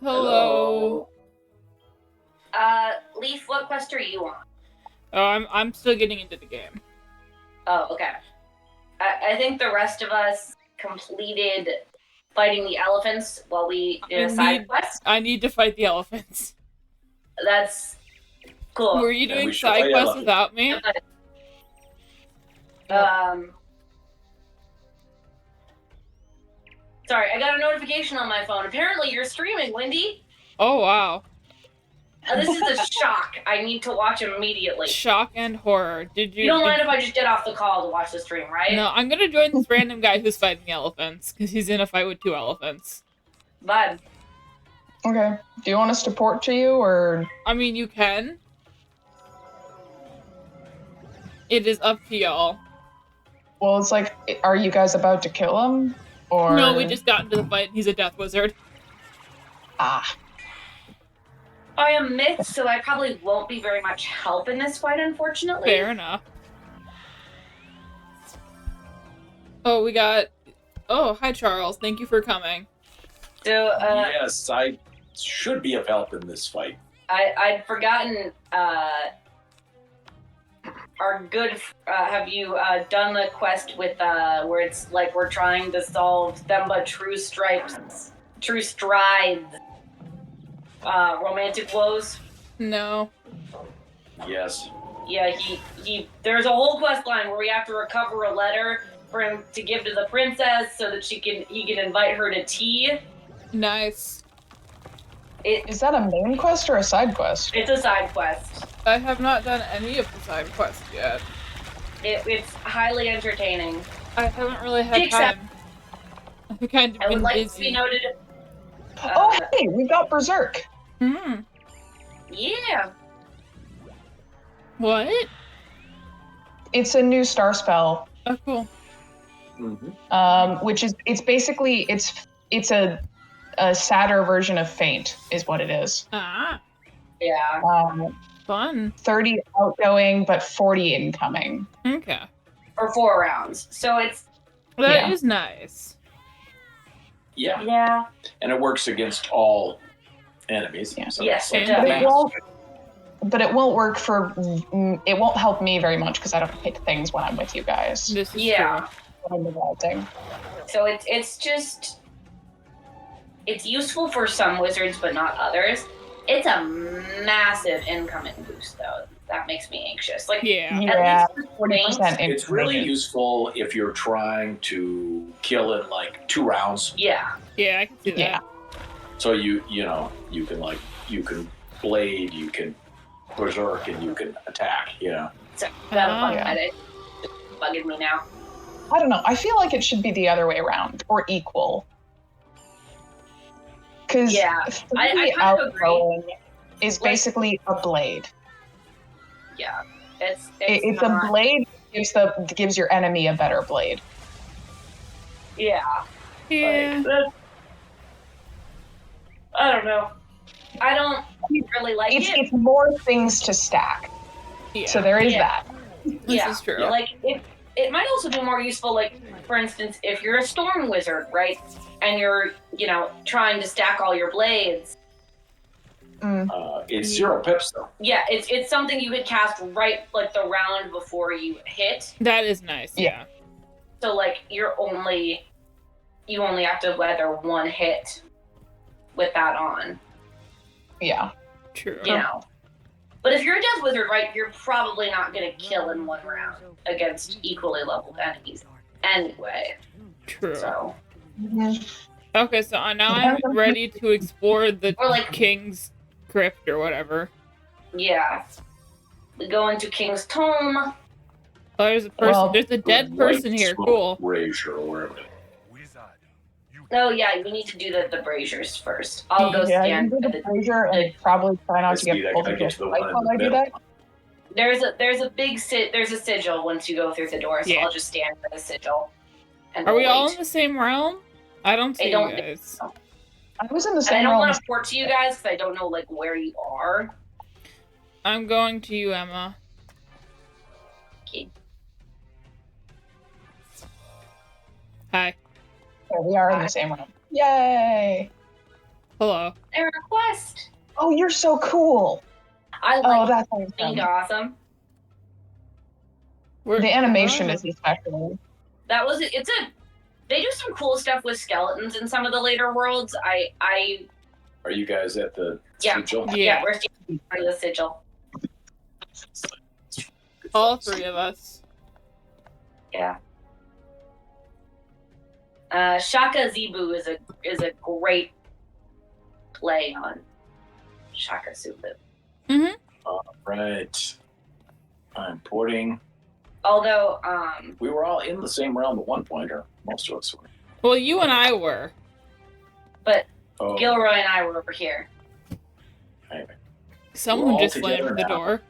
Hello. Leaf, what quest are you on? Oh, I'm still getting into the game. Oh, okay. I think the rest of us completed fighting the elephants while we did a side quest. I need to fight the elephants. That's cool. Were you doing side quests without me? Sorry, I got a notification on my phone. Apparently you're streaming, Wendy. Oh, wow. This is a shock. I need to watch immediately. Shock and horror. You don't mind if I just get off the call to watch the stream, right? No, I'm gonna join this random guy who's fighting the elephants, because he's in a fight with 2 elephants. Bud. Okay. Do you want us to port to you, or...? I mean, you can. It is up to y'all. Well, it's like, are you guys about to kill him? Or... No, we just got into the fight, and he's a death wizard. Ah. I am myth, so I probably won't be very much help in this fight, unfortunately. Fair enough. Oh, we got... Oh, hi, Charles. Thank you for coming. So, Yes, I should be of help in this fight. I'd forgotten, our good, have you, done the quest with, where it's like we're trying to solve Themba True Strides, romantic woes? No. Yes. Yeah, there's a whole quest line where we have to recover a letter for him to give to the princess so that he can invite her to tea. Nice. Is that a main quest or a side quest? It's a side quest. I have not done any of the side quests yet. It's highly entertaining. I haven't really had time. I've kind of I been would like busy. to be noted. Oh, hey, we've got Berserk. Yeah. What? It's a new star spell. Oh, cool. Which is, it's basically, it's a sadder version of Faint, is what it is. Ah. Yeah. Fun. 30 outgoing, but 40 incoming. Okay. For 4 rounds. So it's... That is nice. Yeah. Yeah. And it works against all enemies. Yeah. So Yes, it's it like does. But it won't work for, it won't help me very much because I don't hit things when I'm with you guys. This is Yeah. When I'm revolting. So it's just... It's useful for some wizards, but not others. It's a massive incoming boost, though. That makes me anxious. Like, Yeah. Yeah, at least for 40% Faint, it's really incoming. useful if you're trying to kill in like 2 rounds. Yeah. Yeah, I can see that. Yeah. So you can blade, you can berserk, and you can attack. So that'll bug Yeah. it. It's bugging me now. I don't know. I feel like it should be the other way around, or equal. Because Yeah, I kind of agree. is basically a blade. Yeah. It's It's not, a blade that gives your enemy a better blade. Yeah. Yeah. I don't know. I don't really like it. It's more things to stack. Yeah. So there is Yeah. that. This is true. Like, it might also be more useful, like, for instance, if you're a storm wizard, right? And you're, trying to stack all your blades. It's 0 pips though. Yeah, it's something you could cast right, like, the round before you hit. That is nice. Yeah. So, like, you only have to weather 1 hit with that on. Yeah. True. But if you're a death wizard, right, you're probably not going to kill in 1 round against equally leveled enemies anyway. True. So, Okay, so now I'm ready to explore the Or, like- King's Crypt or whatever. yeah. We go into King's Tome. Oh, there's a person. Well, there's a dead person here. Cool. Brazier or wherever. Oh, yeah, we need to do the braziers first. I'll go Yeah, you stand can do at the the... brazier and probably try not to Let's do get that. pulled I into get a to the fight one in while the I do middle. that. There's a big sigil once you go through the door, so Yeah. I'll just stand by the sigil. And Are we we'll all wait. in the same realm? I don't see don't you think guys. so. I was in the And I same don't realm. want to port to you guys because I don't know like where you are. I'm going to you, Emma. Okay. Hi. Yeah, we are in the same realm. Yay! Hello. They're a quest. Oh, you're so cool. I Oh, like that's being awesome. awesome. The animation Oh. is especially. They do some cool stuff with skeletons in some of the later worlds. Are you guys at the Yeah. sigil? Yeah. We're seeing part of the sigil. All three of us. Yeah. Shaka Zebu is a great play on Shaka Zulu. Right. I'm porting. Although, We were all in the same realm at one point, or most of us were. Well, you and I were. but Oh, Gilroy and I were over here. anyway. Someone all just together slammed the now. door.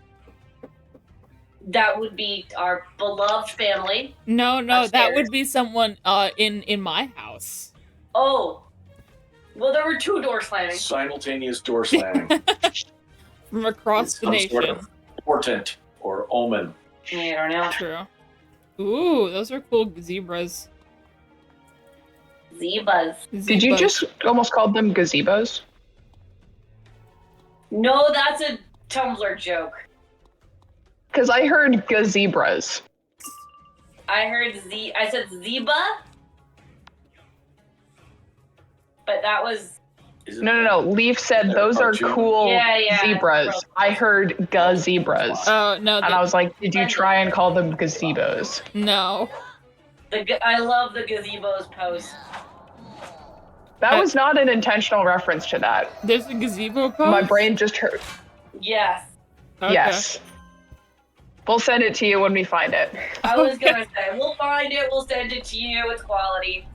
That would be our beloved family. No, that Upstairs. would be someone in my house. Oh. Well, there were two doors slamming. Simultaneous door slamming. From across It's the some nation. sort of portent or omen. I don't know. True. Ooh, those are cool zebras. Zebas. Did you Zebas. just almost call them gazebos? No, that's a Tumblr joke. Because I heard gazebras. I said Zeba. But that was Is it No. Leaf said They're those are cartoon. cool Yeah. zebras. I heard gazebras. Oh no, And I was like, did you try and call them gazebos? no. I love the gazebos post. That was not an intentional reference to that. There's a gazebo post. My brain just heard. Yes. Okay. Yes. We'll send it to you when we find it. I was gonna say, we'll find it, we'll send it to you, it's quality.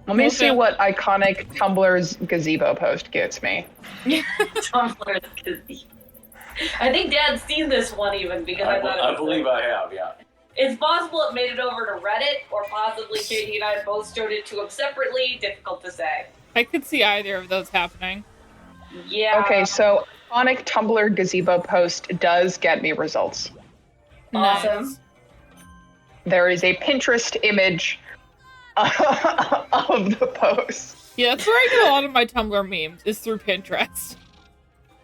Let me Okay. see what iconic Tumblr's gazebo post gets me. Tumblr's gazebo. I think Dad's seen this one even because I thought it I was believe I have, yeah. It's possible it made it over to Reddit, or possibly Katie and I both showed it to him separately. Difficult to say. I could see either of those happening. Yeah. Okay, so iconic Tumblr gazebo post does get me results. Awesome. Nice. There is a Pinterest image of the post. Yeah, that's where I get a lot of my Tumblr memes, is through Pinterest.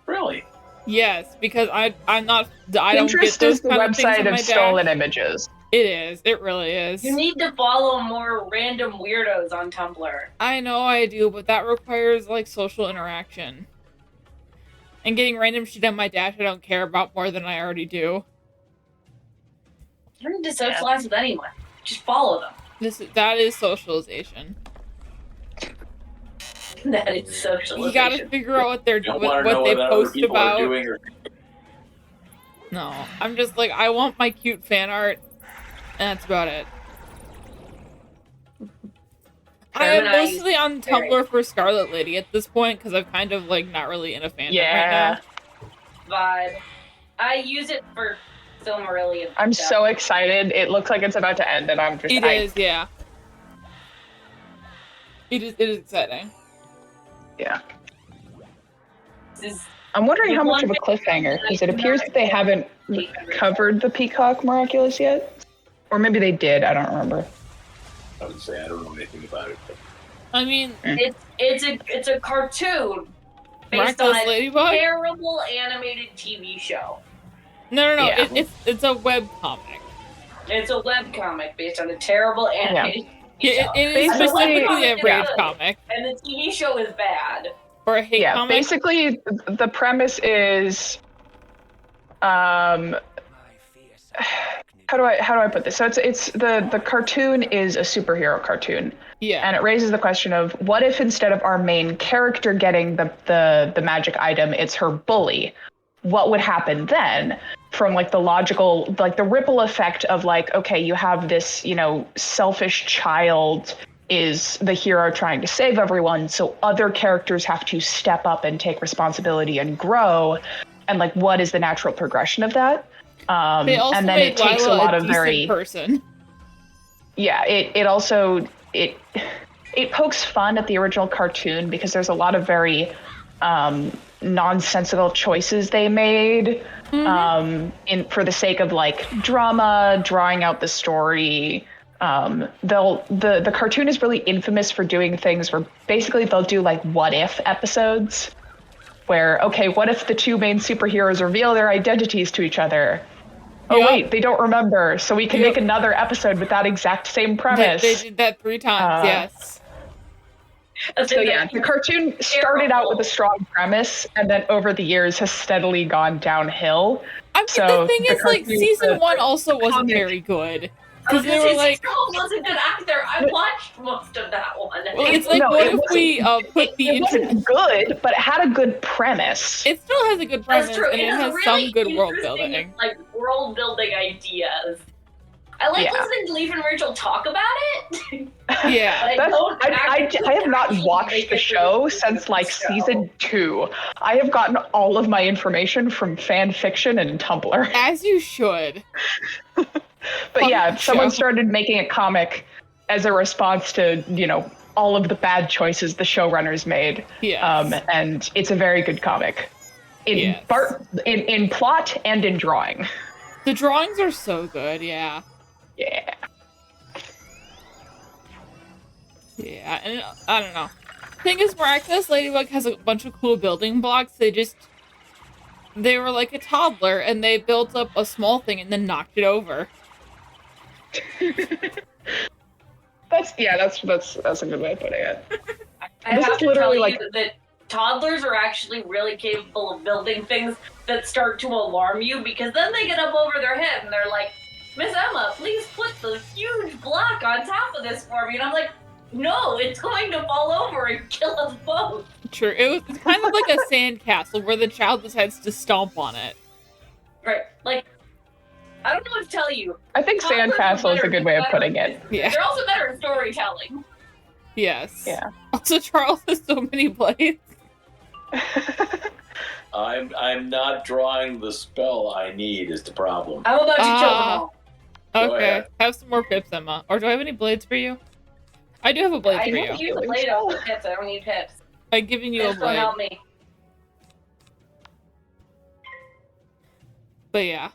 Really? Yes, because I don't get Pinterest those is the kind of things website on my of dash. stolen images. It is. It really is. You need to follow more random weirdos on Tumblr. I know I do, but that requires like social interaction. And getting random shit on my dash I don't care about more than I already do. You don't need to socialize with anyone. Just follow them. That is socialization. That is socialization. You gotta figure out what they're You don't doing, want to know what they what other post people are about. doing, or No, I'm just like, I want my cute fan art, and that's about it. I am Gemini mostly on very- Tumblr for Scarlet Lady at this point because I'm kind of like not really in a fandom right Yeah. now. Vibe. I use it for Silmarillion. I'm stuff. so excited. It looks like it's about to end, and I'm just. It is, yeah. It is exciting. Yeah. This is I'm wondering how much of a cliffhanger, because it appears that they haven't covered the Peacock Miraculous yet. Or maybe they did, I don't remember. I would say I don't know anything about it. But I mean, It's a cartoon based Miraculous on a Ladybug? terrible animated TV show. No. Yeah. It's a web comic. It's a webcomic based on a terrible animated TV Yeah, show. it is Basically, specifically a yeah. rage comic And the TV show is bad. or a hate Yeah, comic. basically, the premise is. How do I put this? So it's the cartoon is a superhero cartoon. Yeah. And it raises the question of what if instead of our main character getting the magic item, it's her bully? What would happen then? From like the logical, like the ripple effect of like, okay, you have this, selfish child is the hero trying to save everyone, so other characters have to step up and take responsibility and grow. And like, what is the natural progression of that? They also And then made it takes Lila a lot of decent very person. yeah, it also it pokes fun at the original cartoon because there's a lot of very nonsensical choices they made for the sake of like drama, drawing out the story, The cartoon is really infamous for doing things where basically they'll do like what if episodes where, okay, what if the two main superheroes reveal their identities to each other? Oh Yep. wait, they don't remember, so we can Yep. make another episode with that exact same They premise. did that 3 times, yes. So yeah, the cartoon started out with a strong premise, and then over the years has steadily gone downhill. I mean, So the thing the is, like, cartoon- season the 1 also wasn't comic- very good. I was Because they gonna were say, like, Season 1 wasn't good either. I watched most of that one. well, it's like, No, what it if we put the it internet... wasn't good, but it had a good premise. It still has a good premise, That's true. and it has has really some good world interesting, building. like world building ideas. I like Yeah. listening to Leaf and Rachel talk about it. Yeah. But I have not watched the show since like season 2. I have gotten all of my information from fan fiction and Tumblr. As you should. But yeah, Fuck someone show. started making a comic as a response to, all of the bad choices the showrunners made. Yes. And it's a very good comic. Yes. In plot and in drawing. The drawings are so good, yeah. Yeah. Yeah, and I don't know. Thing is, Miraculous Ladybug has a bunch of cool building blocks. They were like a toddler, and they built up a small thing and then knocked it over. That's a good way of putting it. I This have is to tell literally you like- that toddlers are actually really capable of building things that start to alarm you, because then they get up over their head and they're like, Miss Emma, please put the huge block on top of this for me. And I'm like, no, it's going to fall over and kill us both. True. It's kind of like a sandcastle where the child decides to stomp on it. Right. Like, I don't know what to tell you. I think Toddlers are Sandcastle is a better- good way of putting it. Yeah. They're also better at storytelling. Yes. Yeah. Also, Charles has so many blades. I'm not drawing the spell I need is the problem. I'm about to kill them all. Go Okay. ahead. Have some more pips, Emma. Or do I have any blades for you? I do have a blade I for you. don't use a blade off the pips. I don't need pips. I'm giving you a Pips don't blade. help me. But yeah.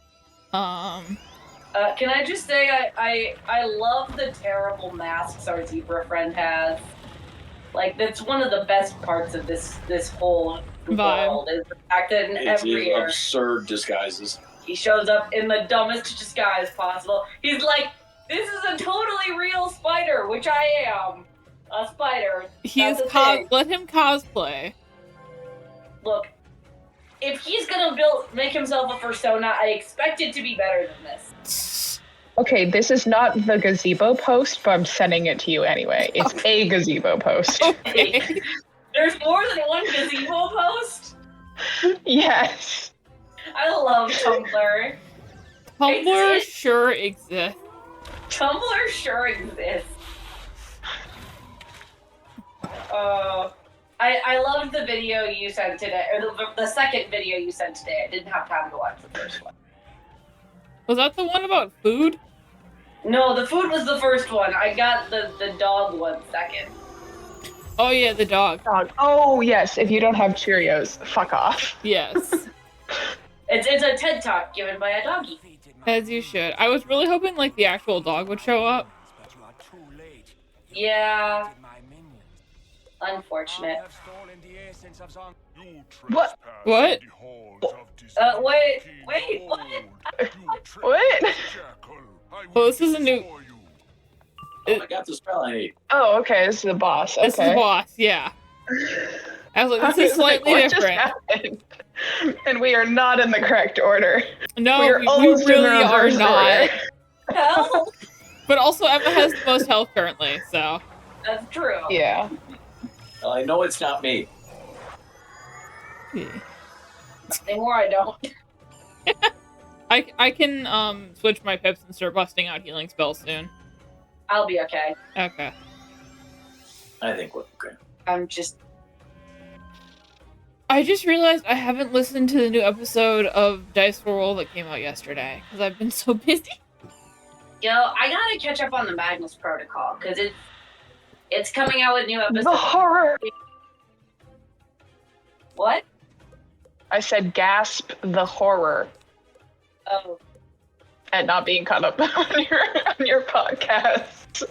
Can I just say I love the terrible masks our zebra friend has. Like, that's one of the best parts of this whole Vibe. world is the fact that in It's every year absurd disguises. he shows up in the dumbest disguise possible. He's like, this is a totally real spider, which I am. A spider. He's That's a thing. let him cosplay. Look, if he's gonna make himself a persona, I expect it to be better than this. Okay, this is not the gazebo post, but I'm sending it to you anyway. It's a gazebo post. Okay. There's more than one gazebo post? Yes. I love Tumblr. Tumblr It's- sure exists. Tumblr sure exists. I loved the video you sent today, or the second video you sent today. I didn't have time to watch the first one. Was that the one about food? No, the food was the first one. I got the dog one second. Oh yeah, the dog. Dog. Oh, yes. If you don't have Cheerios, fuck off. Yes. It's a TED Talk given by a doggy. As you should. I was really hoping like the actual dog would show up. Yeah, unfortunate. What? What? Wait, what? What? Well, this is a new. Oh, I got the spell I need. Oh, okay. This is the boss. This Okay. is boss. Yeah. I was like, this is slightly What just different. happened? And we are not in the correct order. No, we are we almost in the really are reverse not. order. Hell, But also, Emma has the most health currently, so. that's true. Yeah. Well, I know it's not me. Anymore, I don't. I can switch my pips and start busting out healing spells soon. I'll be okay. Okay. I think we're okay. I'm just. I just realized I haven't listened to the new episode of Dice for Roll that came out yesterday because I've been so busy. Yo, I gotta catch up on the Magnus Protocol because it's coming out with new episodes. The horror. What? I said gasp the horror. Oh, and not being caught up on your podcast.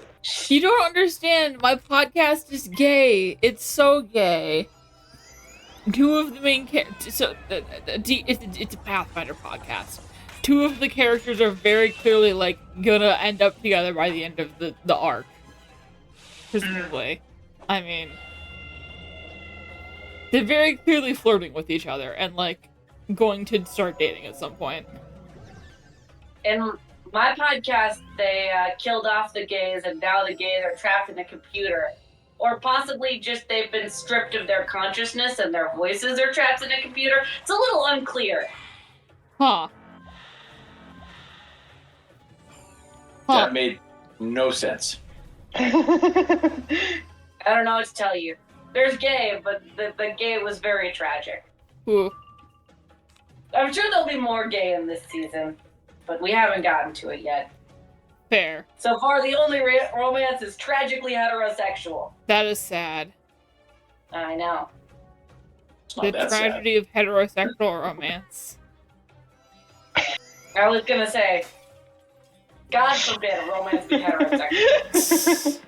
You don't understand. My podcast is gay. It's so gay. Two of the main characters. So it's a Pathfinder podcast. Two of the characters are very clearly like gonna end up together by the end of the arc. Presumably, I mean, they're very clearly flirting with each other and like going to start dating at some point. In my podcast, they killed off the gays, and now the gays are trapped in a computer. Or possibly just they've been stripped of their consciousness and their voices are trapped in a computer. It's a little unclear. Huh. That made no sense. I don't know what to tell you. There's gay, but the gay was very tragic. Ooh. I'm sure there'll be more gay in this season, but we haven't gotten to it yet. Fair. So far, the only romance is tragically heterosexual. That is sad. I know. It's not The that sad. tragedy of heterosexual romance. I was gonna say, God forbid a romance be heterosexual.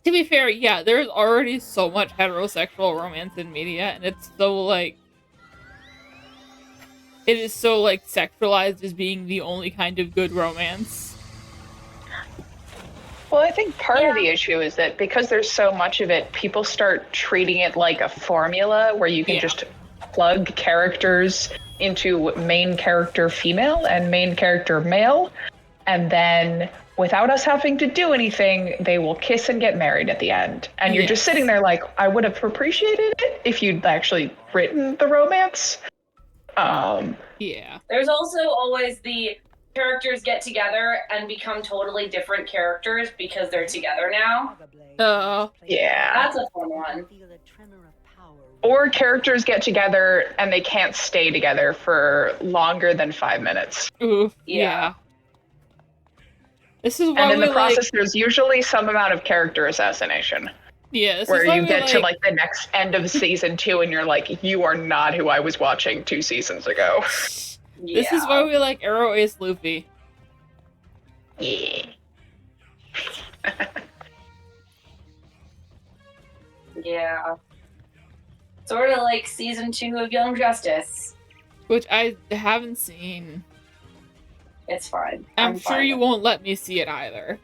To be fair, yeah, there's already so much heterosexual romance in media, and it's so, like... It is so, like, sexualized as being the only kind of good romance. Well, I think part of the issue is that because there's so much of it, people start treating it like a formula where you can just plug characters into main character female and main character male, and then without us having to do anything, they will kiss and get married at the end. And you're just sitting there like, I would have appreciated it if you'd actually written the romance. Yeah. There's also always the characters get together and become totally different characters because they're together now. Yeah. That's a fun one. Or characters get together and they can't stay together for longer than 5 minutes. Ooh, Yeah. This is why And in we the process, like... there's usually some amount of character assassination. Yeah, this Where is why you we get to like the next end of season 2 and you're like, you are not who I was watching 2 seasons ago. This is why we like Arrow Ace Luffy. Yeah. Yeah. Sort of like season 2 of Young Justice. Which I haven't seen. It's fine. I'm sure fine you with won't let me see it either.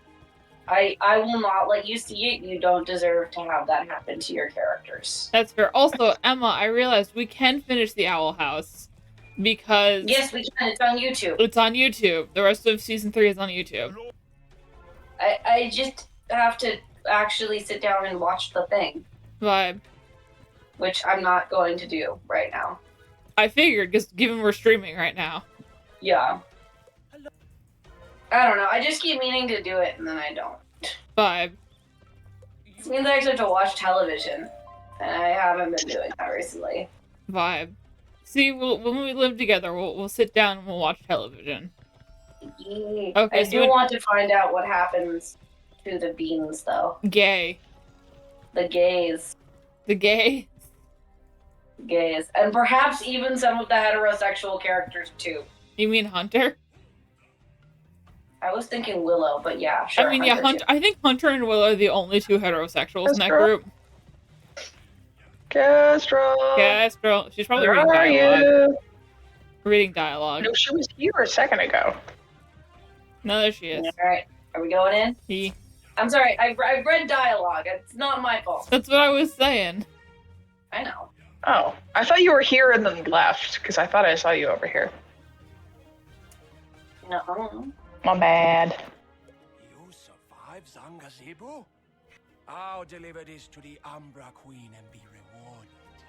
I will not let you see it. You don't deserve to have that happen to your characters. That's fair. Also, Emma, I realized we can finish the Owl House because Yes, we can. It's on YouTube. it's on YouTube. The rest of season 3 is on YouTube. I just have to actually sit down and watch the thing, Vibe. which I'm not going to do right now. I figured, because given we're streaming right now. Yeah. I don't know. I just keep meaning to do it, and then I don't. Vibe. This means I actually have to watch television, and I haven't been doing that recently. Vibe. See, when we live together, we'll sit down and we'll watch television. Okay, Okay, I so do want to find out what happens to the beans, though. Gay. The gays. The gay? Gays. And perhaps even some of the heterosexual characters, too. You mean Hunter? I was thinking Willow, but yeah, sure. I mean, yeah, Hunter, I think Hunter and Willow are the only two heterosexuals in that Castro. group. Castro. Castro. She's probably Where reading are dialogue. you? Reading dialogue. No, she was here a second ago. No, there she is. Alright, are we going in? He. I'm sorry, I've read dialogue. It's not my fault. That's what I was saying. I know. Oh, I thought you were here and then left, because I thought I saw you over here. No. My bad. You survived Zangazebu? I'll deliver this to the Umbra Queen and be rewarded.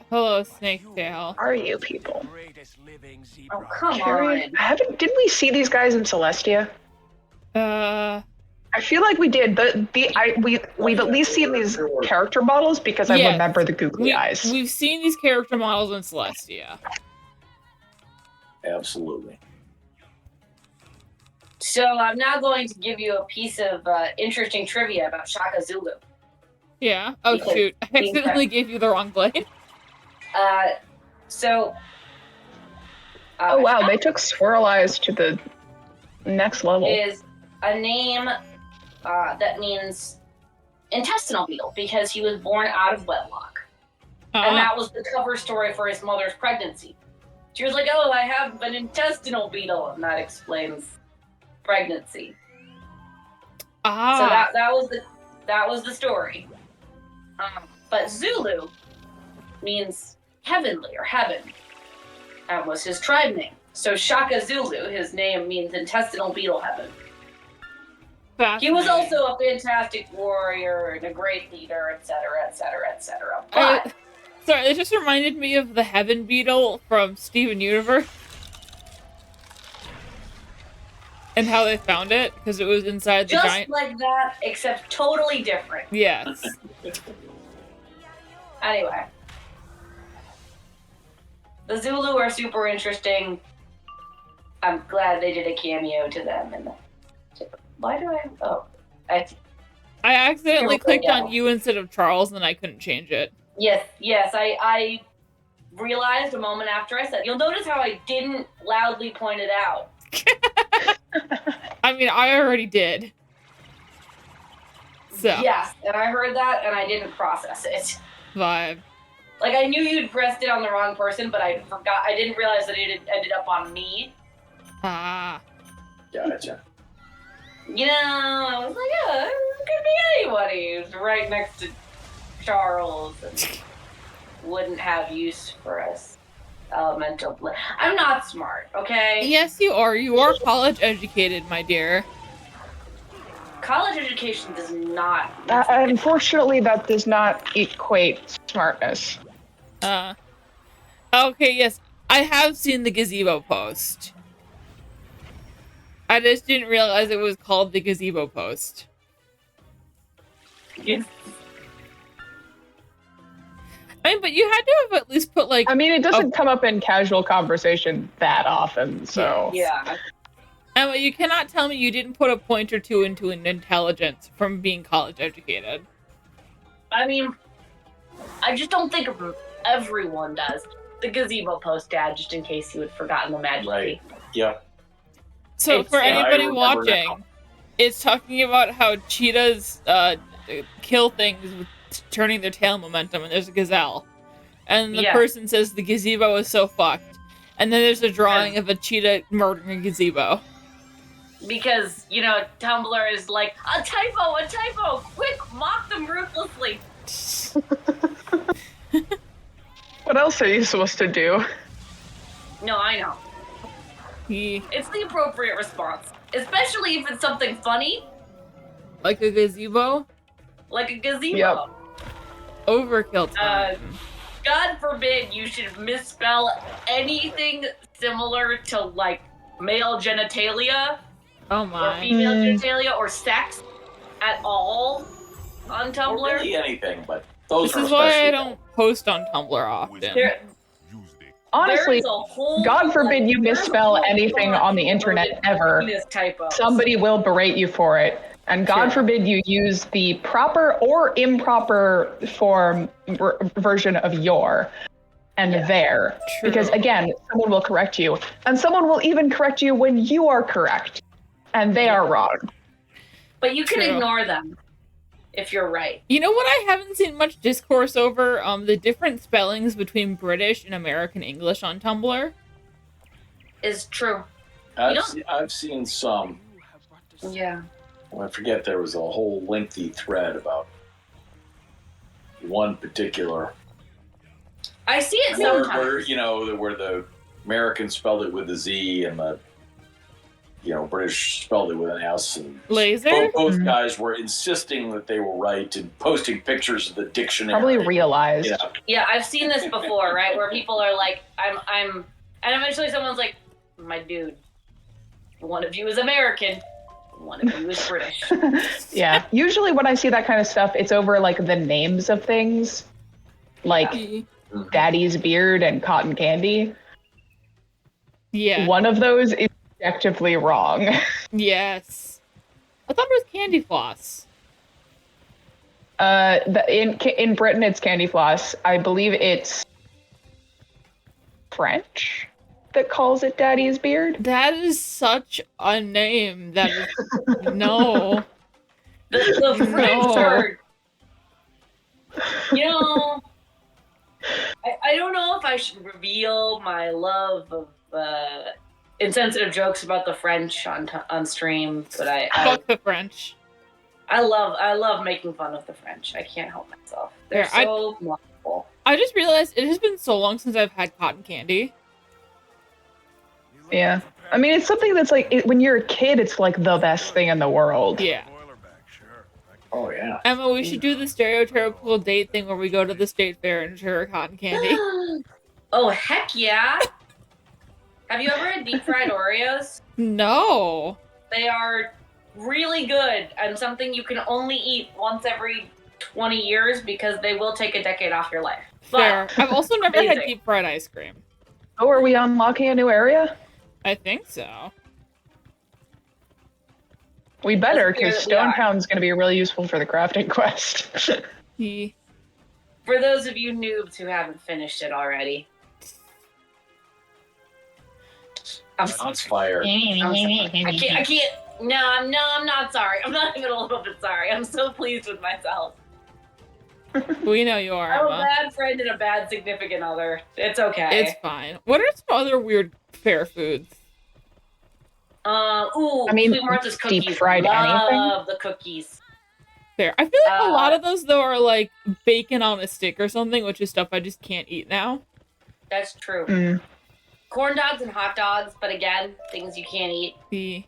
Hello, Snaketail. Are you people? Greatest living zebra. Oh, come Carrie, on. didn't we see these guys in Celestia? I feel like we did, but we've at least seen these character models because I Yes. remember the googly eyes. We've seen these character models in Celestia. Absolutely. So I'm now going to give you a piece of interesting trivia about Shaka Zulu. Yeah. Oh, Because- shoot. I accidentally gave you the wrong blade. So Oh wow, they took Swirl Eyes to the next level. Is a name that means intestinal beetle because he was born out of wedlock. And that was the cover story for his mother's pregnancy. She was like, "Oh, I have an intestinal beetle," and that explains pregnancy. So that was the story. But Zulu means heavenly or heaven. That was his tribe name. So Shaka Zulu, his name means intestinal beetle heaven. He was also a fantastic warrior and a great leader, etc., etc., etc. But sorry, it just reminded me of the Heaven Beetle from Steven Universe. And how they found it, because it was inside the just giant... like that, except totally different. Yes. Anyway. The Zulu are super interesting. I'm glad they did a cameo to them. And why do I... Oh. I accidentally clicked on you instead of Charles, and I couldn't change it. Yes, I realized a moment after I said... You'll notice how I didn't loudly point it out. I mean, I already did. So. Yes, and I heard that, and I didn't process it. Vibe. Like, I knew you'd pressed it on the wrong person, but I forgot. I didn't realize that it ended up on me. Ah. Gotcha. You know, I was like, oh, it could be anybody who's right next to Charles and wouldn't have use for us. Elemental. I'm not smart, okay? Yes, you are. You are college educated, my dear. College education does not. Unfortunately, that does not equate smartness. Okay, yes. I have seen the gazebo post. I just didn't realize it was called the gazebo post. Yes. I mean, but you had to have at least put, like... I mean, it doesn't come up in casual conversation that often, so... Yeah. Emma, you cannot tell me you didn't put a point or two into an intelligence from being college educated. I mean, I just don't think everyone does. The gazebo post, Dad, just in case you had forgotten the magic Right. key. Yeah. So It's- for I anybody remember watching, now. it's talking about how cheetahs kill things with turning their tail momentum, and there's a gazelle. And the Yeah. person says the gazebo is so fucked. And then there's a drawing of a cheetah murdering a gazebo. Because, you know, Tumblr is like, a typo, quick, mock them ruthlessly. What else are you supposed to do? No, I know. It's the appropriate response. Especially if it's something funny, Like a gazebo? like a gazebo. Yep. Overkill time. God forbid you should misspell anything similar to, like, male genitalia Oh or my. female genitalia or sex at all on Or Tumblr. really anything, but those This are is why I especially don't post on Tumblr often. There- Honestly, there's a whole, God forbid you there's a misspell whole anything bunch on the of internet loaded ever. penis typos. Somebody will berate you for it. And God Sure. forbid you use the proper or improper form version of your and their. True. Because again, someone will correct you. And someone will even correct you when you are correct. And they are wrong. But you can True. ignore them if you're right. You know what I haven't seen much discourse over? The different spellings between British and American English on Tumblr. Is true. I've seen some. Yeah. I forget, there was a whole lengthy thread about one particular I see it where, sometimes. where the Americans spelled it with a Z and the British spelled it with an S, and Laser? both Mhm. guys were insisting that they were right and posting pictures of the dictionary. Probably realized. Yeah. Yeah, I've seen this before, right? Where people are like, and eventually someone's like, my dude, one of you is American, one of you is British. Yeah. Usually when I see that kind of stuff, it's over like the names of things. Like Daddy's beard and cotton candy. Yeah. One of those is objectively wrong. Yes. I thought it was candy floss. In Britain, it's candy floss. I believe it's French. that calls it Daddy's beard? That is such a name. That is no. The French No. are, you know, I don't know if I should reveal my love of insensitive jokes about the French on stream, but I Fuck the French. love making fun of the French. I can't help myself. They're Here, so wonderful. I just realized it has been so long since I've had cotton candy. Yeah. I mean, it's something that's like, when you're a kid, it's like the best thing in the world. Yeah. Oh yeah. Emma, we should do the stereotypical date thing where we go to the state fair and share cotton candy. Oh heck yeah! Have you ever had deep fried Oreos? No. They are really good and something you can only eat once every 20 years because they will take a decade off your life. Fair. But I've also never had amazing. deep fried ice cream. Oh, are we unlocking a new area? I think so. We better, Let's hear because that we are. Stonehound's going to be really useful for the crafting quest. He. For those of you noobs who haven't finished it already, I'm On fire. I can't. No, I'm not sorry. I'm not even a little bit sorry. I'm so pleased with myself. We know you are, I'm a Emma. bad friend and a bad significant other. It's okay. It's fine. What are some other weird fair foods? Ooh, I mean, Sweet Martha's cookies. deep fried Love the cookies. Fair. I feel like a lot Uh, of those though are like bacon on a stick or something, which is stuff I just can't eat now. That's true. Mm. Corn dogs and hot dogs, but again, things you can't eat. The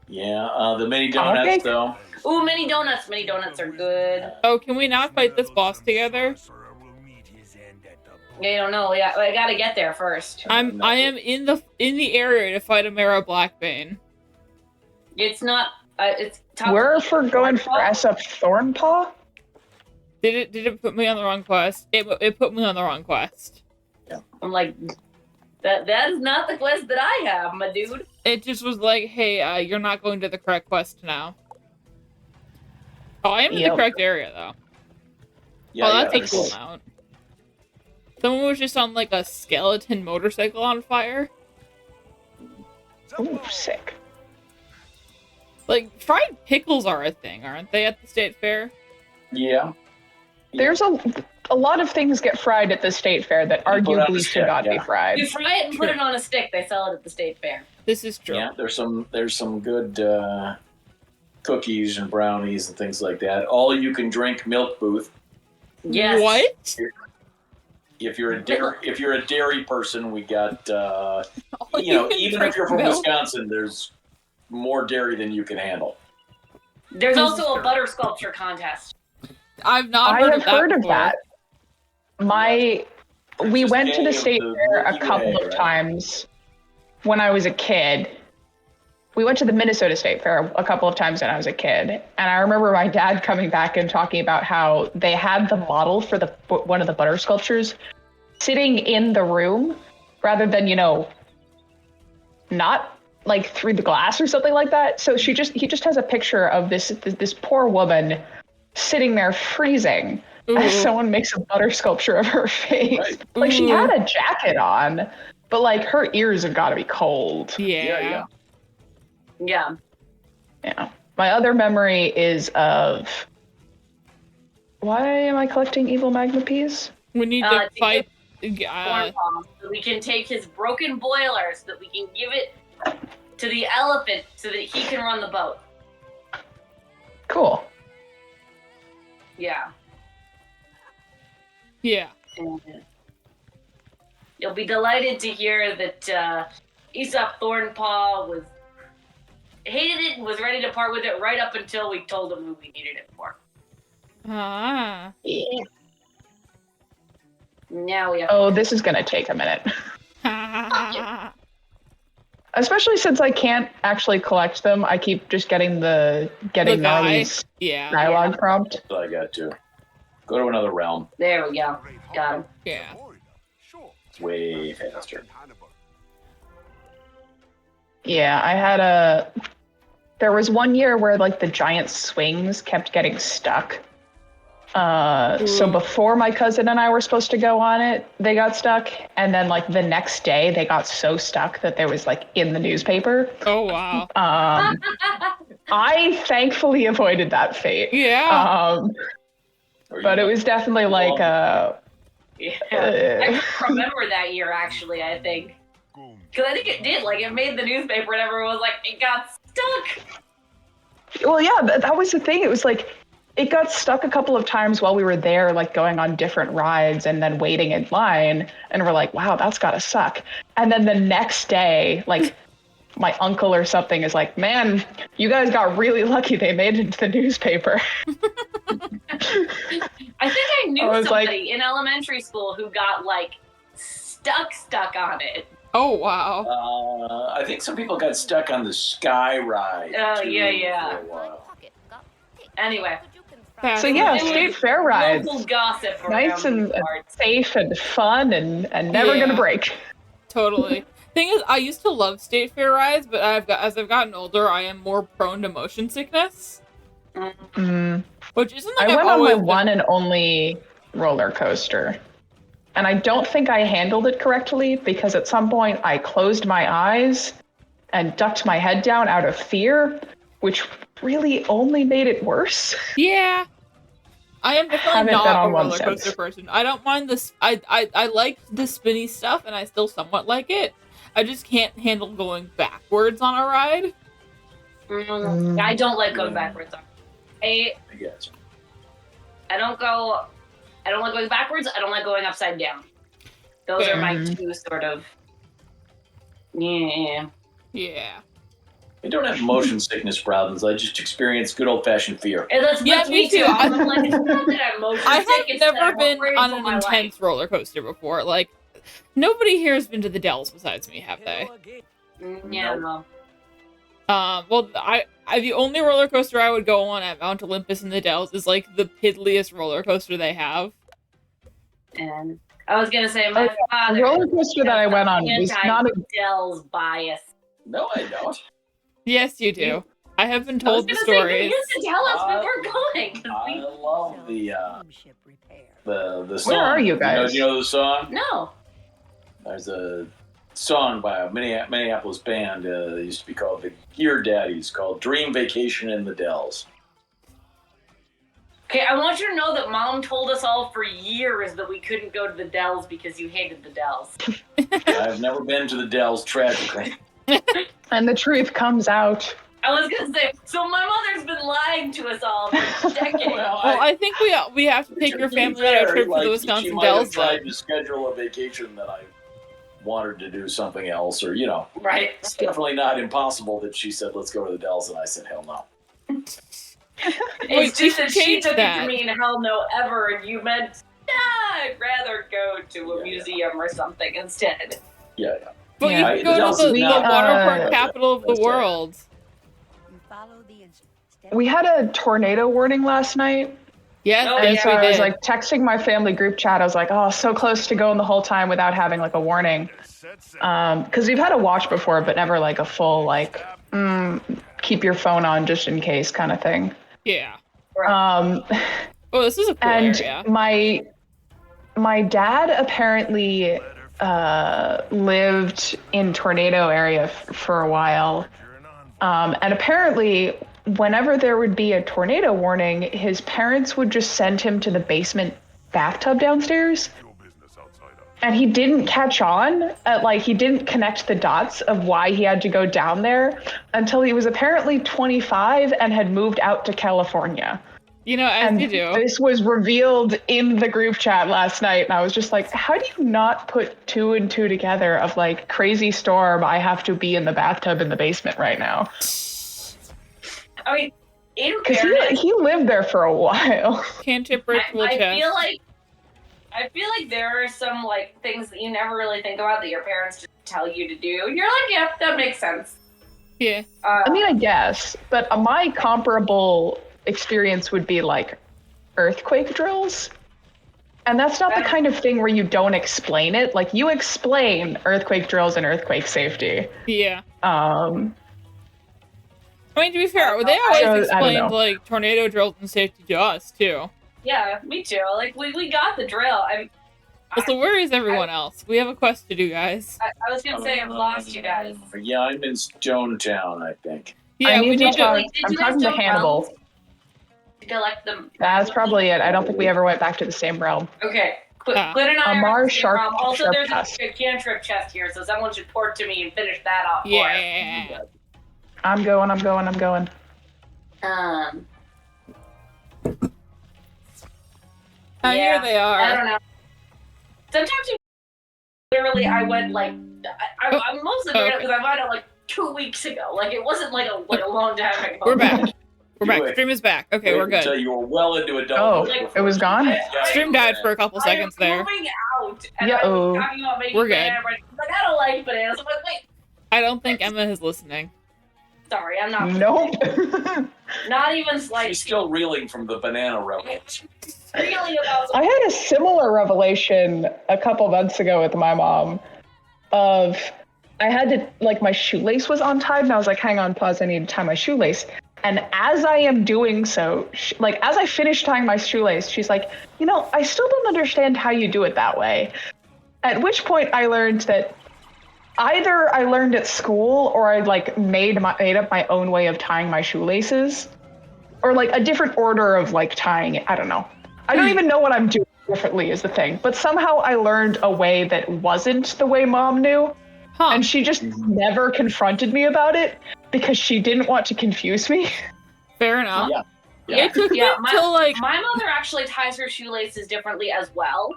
Yeah. The mini donuts Okay. though. Ooh, mini donuts. Mini donuts are good. oh, can we not fight this boss together? Yeah, you don't know. Yeah, I gotta get there first. I am in the area to fight a Mara Blackbane. It's not. It's top. We're for going for Esop Thornpaw? Did it put me on the wrong quest? It put me on the wrong quest. I'm like, that is not the quest that I have, my dude. It just was like, hey, you're not going to the correct quest now. Oh, I am in the Yep. correct area though. Yeah, Oh, that's yeah, a cool mount. Someone was just on like a skeleton motorcycle on fire. Ooh, sick. Like fried pickles are a thing, aren't they, at the state fair? Yeah. There's a lot of things get fried at the state fair that You put it on arguably the should stick, not be yeah. fried. You fry it and put it on a stick. They sell it at the state fair. This is true. Yeah. There's some good cookies and brownies and things like that. All you can drink milk booth. Yes. What? If you're a dairy person, we got All even can if drink you're from milk? Wisconsin, there's more dairy than you can handle. There's This also is a true. butter sculpture contest. I've not I heard have of that heard of before. that. We Just went to the day of state the fair a Milky couple Way, of right? times when I was a kid. We went to the Minnesota State Fair a couple of times when I was a kid, and I remember my dad coming back and talking about how they had the model for one of the butter sculptures sitting in the room rather than, not like through the glass or something like that. So he just has a picture of this poor woman sitting there freezing as Ooh. someone makes a butter sculpture of her face. Right. Like she Ooh. had a jacket on, but like her ears have got to be cold. Yeah. Yeah. Yeah. My other memory is of, why am I collecting evil magma peas? We need To to fight. Corn palm, so we can take his broken boiler so that we can give it to the elephant so that he can run the boat. Cool. Yeah. Yeah. And you'll be delighted to hear that Aesop Thornpaw hated it and was ready to part with it right up until we told him who we needed it for. Ah. Now we have Oh, this is gonna take a minute. Especially since I can't actually collect them. I keep just getting The guy. Gnarly's Yeah. dialogue prompt. So I got to go to another realm. There we go. Got him. Yeah. It's way faster. Yeah, there was one year where like the giant swings kept getting stuck. So before my cousin and I were supposed to go on it, they got stuck. And then like the next day they got so stuck that there was like in the newspaper. Oh wow. I thankfully avoided that fate. Yeah. But it was definitely like I remember that year, actually, I think. Because I think it did. Like, it made the newspaper and everyone was like, it got stuck. well, yeah, that was the thing. It was like, it got stuck a couple of times while we were there, like going on different rides and then waiting in line. And we're like, wow, that's gotta suck. And then the next day, like, my uncle or something is like, man, you guys got really lucky they made it into the newspaper. I think I knew somebody in elementary school who got, like, stuck on it. Oh wow. I think some people got stuck on the Sky Ride. Oh, too, yeah. for a while. Anyway. So yeah, state fair rides. Local gossip Nice around and these parts. safe and fun and never Yeah. gonna break. Totally. Thing is, I used to love state fair rides, but as I've gotten older, I am more prone to motion sickness. Which isn't like I I've went on my always been- one and only roller coaster. And I don't think I handled it correctly because at some point I closed my eyes and ducked my head down out of fear, which really only made it worse. Yeah. I am definitely Haven't been not a on one roller coaster since. person. I don't mind this. I like the spinny stuff, and I still somewhat like it. I just can't handle going backwards on a ride. I don't like going backwards. I guess. I don't like going backwards. I don't like going upside down. Those are my two sort of. Yeah. Yeah. I don't have motion sickness problems. I just experience good old fashioned fear. And that's Yeah, me too. I'm like, it's not that I'm motion I sick. have It's that never I'm been afraid on for an my intense roller coaster before. Like, nobody here has been to the Dells besides me, have they? life. Yeah, no. Well, the only roller coaster I would go on at Mount Olympus in the Dells is like the piddliest roller coaster they have. And I was gonna say my The father. roller coaster that I went on was not a Dell's bias. No, I don't. Yes, you do. I have been I was told the gonna say, stories. you used to tell us when we're going. I love the song. Where are you guys? Do you know the song? No. There's a song by a Minneapolis band. It used to be called the Gear Daddies, called "Dream Vacation in the Dells." Okay, I want you to know that Mom told us all for years that we couldn't go to the Dells because you hated the Dells. I've never been to the Dells, tragically. and the truth comes out. I was gonna say, so my mother's been lying to us all for decades. Well, I think we have to take your to be family on a fair, trip to like, the she Wisconsin might have Dells. tried Then. to schedule a vacation that I wanted to do something else, or Right. it's definitely not impossible that she said, "Let's go to the Dells," and I said, "Hell no." Wait, It's we just that should she change took it that. to mean hell no ever, and you meant, I'd rather go to a museum or something instead. Yeah. But Yeah. you can go Dells to is the not- water park uh, capital of the that's right. world. We had a tornado warning last night. Yes, Oh, And yes, so we I was did. like texting my family group chat. I was like, oh, so close to going the whole time without having like a warning. Because we've had a watch before, but never like a full like keep your phone on just in case kind of thing. Yeah. Um, Oh, this is a cool and area. my dad apparently lived in tornado area for a while. And apparently, whenever there would be a tornado warning, his parents would just send him to the basement bathtub downstairs. And he didn't catch on, he didn't connect the dots of why he had to go down there until he was apparently 25 and had moved out to California. You know, as And you do. this was revealed in the group chat last night, and I was just like, how do you not put two and two together of like crazy storm, I have to be in the bathtub in the basement right now? I mean, in Because fairness, he lived there for a while. Cantrip ritual I chest. feel like there are some like things that you never really think about that your parents just tell you to do, and you're like, yeah, that makes sense. Yeah. I mean, I guess, but my comparable experience would be like earthquake drills. And that's not the kind of thing where you don't explain it. Like, you explain earthquake drills and earthquake safety. Yeah. I I mean, to be fair, they I always don't explained know. like tornado drills and safety to us too. Yeah, me too. Like we got the drill. So where is everyone else? We have a quest to do, guys. I was gonna say I've lost you guys. Yeah, I'm in Stonetown, I think. Yeah, I we need to need talk. to. Like, did I'm you guys talking to jump Hannibal. realms to collect them? That's probably it. I don't think we ever went back to the same realm. Okay. Ah. Quinn and I are Amar in the same Sharp- realm. Also, Sharp there's Tusk. a cantrip chest here, so someone should port to me and finish that off for us. Yeah. I'm going. Oh, here they I are. don't know. Sometimes you literally, I went like, I'm mostly doing it because I found out like 2 weeks ago. Like it wasn't like a long time ago. We're back. We're back. Wait. Stream is back. Okay, we're Until good. you were well into Oh, adulthood. it was gone? Stream died for a couple I am seconds there. moving out, and Yeah, I was talking about making We're good. banana bread. Like I don't like bananas. I'm like, wait, I don't think Emma is listening. sorry, I'm not. Nope. Not even She's slightly. still reeling from the banana revolution. Really about. I had a similar revelation a couple months ago with my mom of I had to, like, my shoelace was untied and I was like, hang on, pause, I need to tie my shoelace. And as I am doing so, like, as I finish tying my shoelace, she's like, you know, I still don't understand how you do it that way. At which point I learned that either I learned at school or I, like, made up my own way of tying my shoelaces. Or, like, a different order of, like, tying it. I don't know. I don't even know what I'm doing differently is the thing. But somehow I learned a way that wasn't the way Mom knew. Huh. And she just never confronted me about it because she didn't want to confuse me. Fair enough. Yeah. Yeah. It took me till like My mother actually ties her shoelaces differently as well,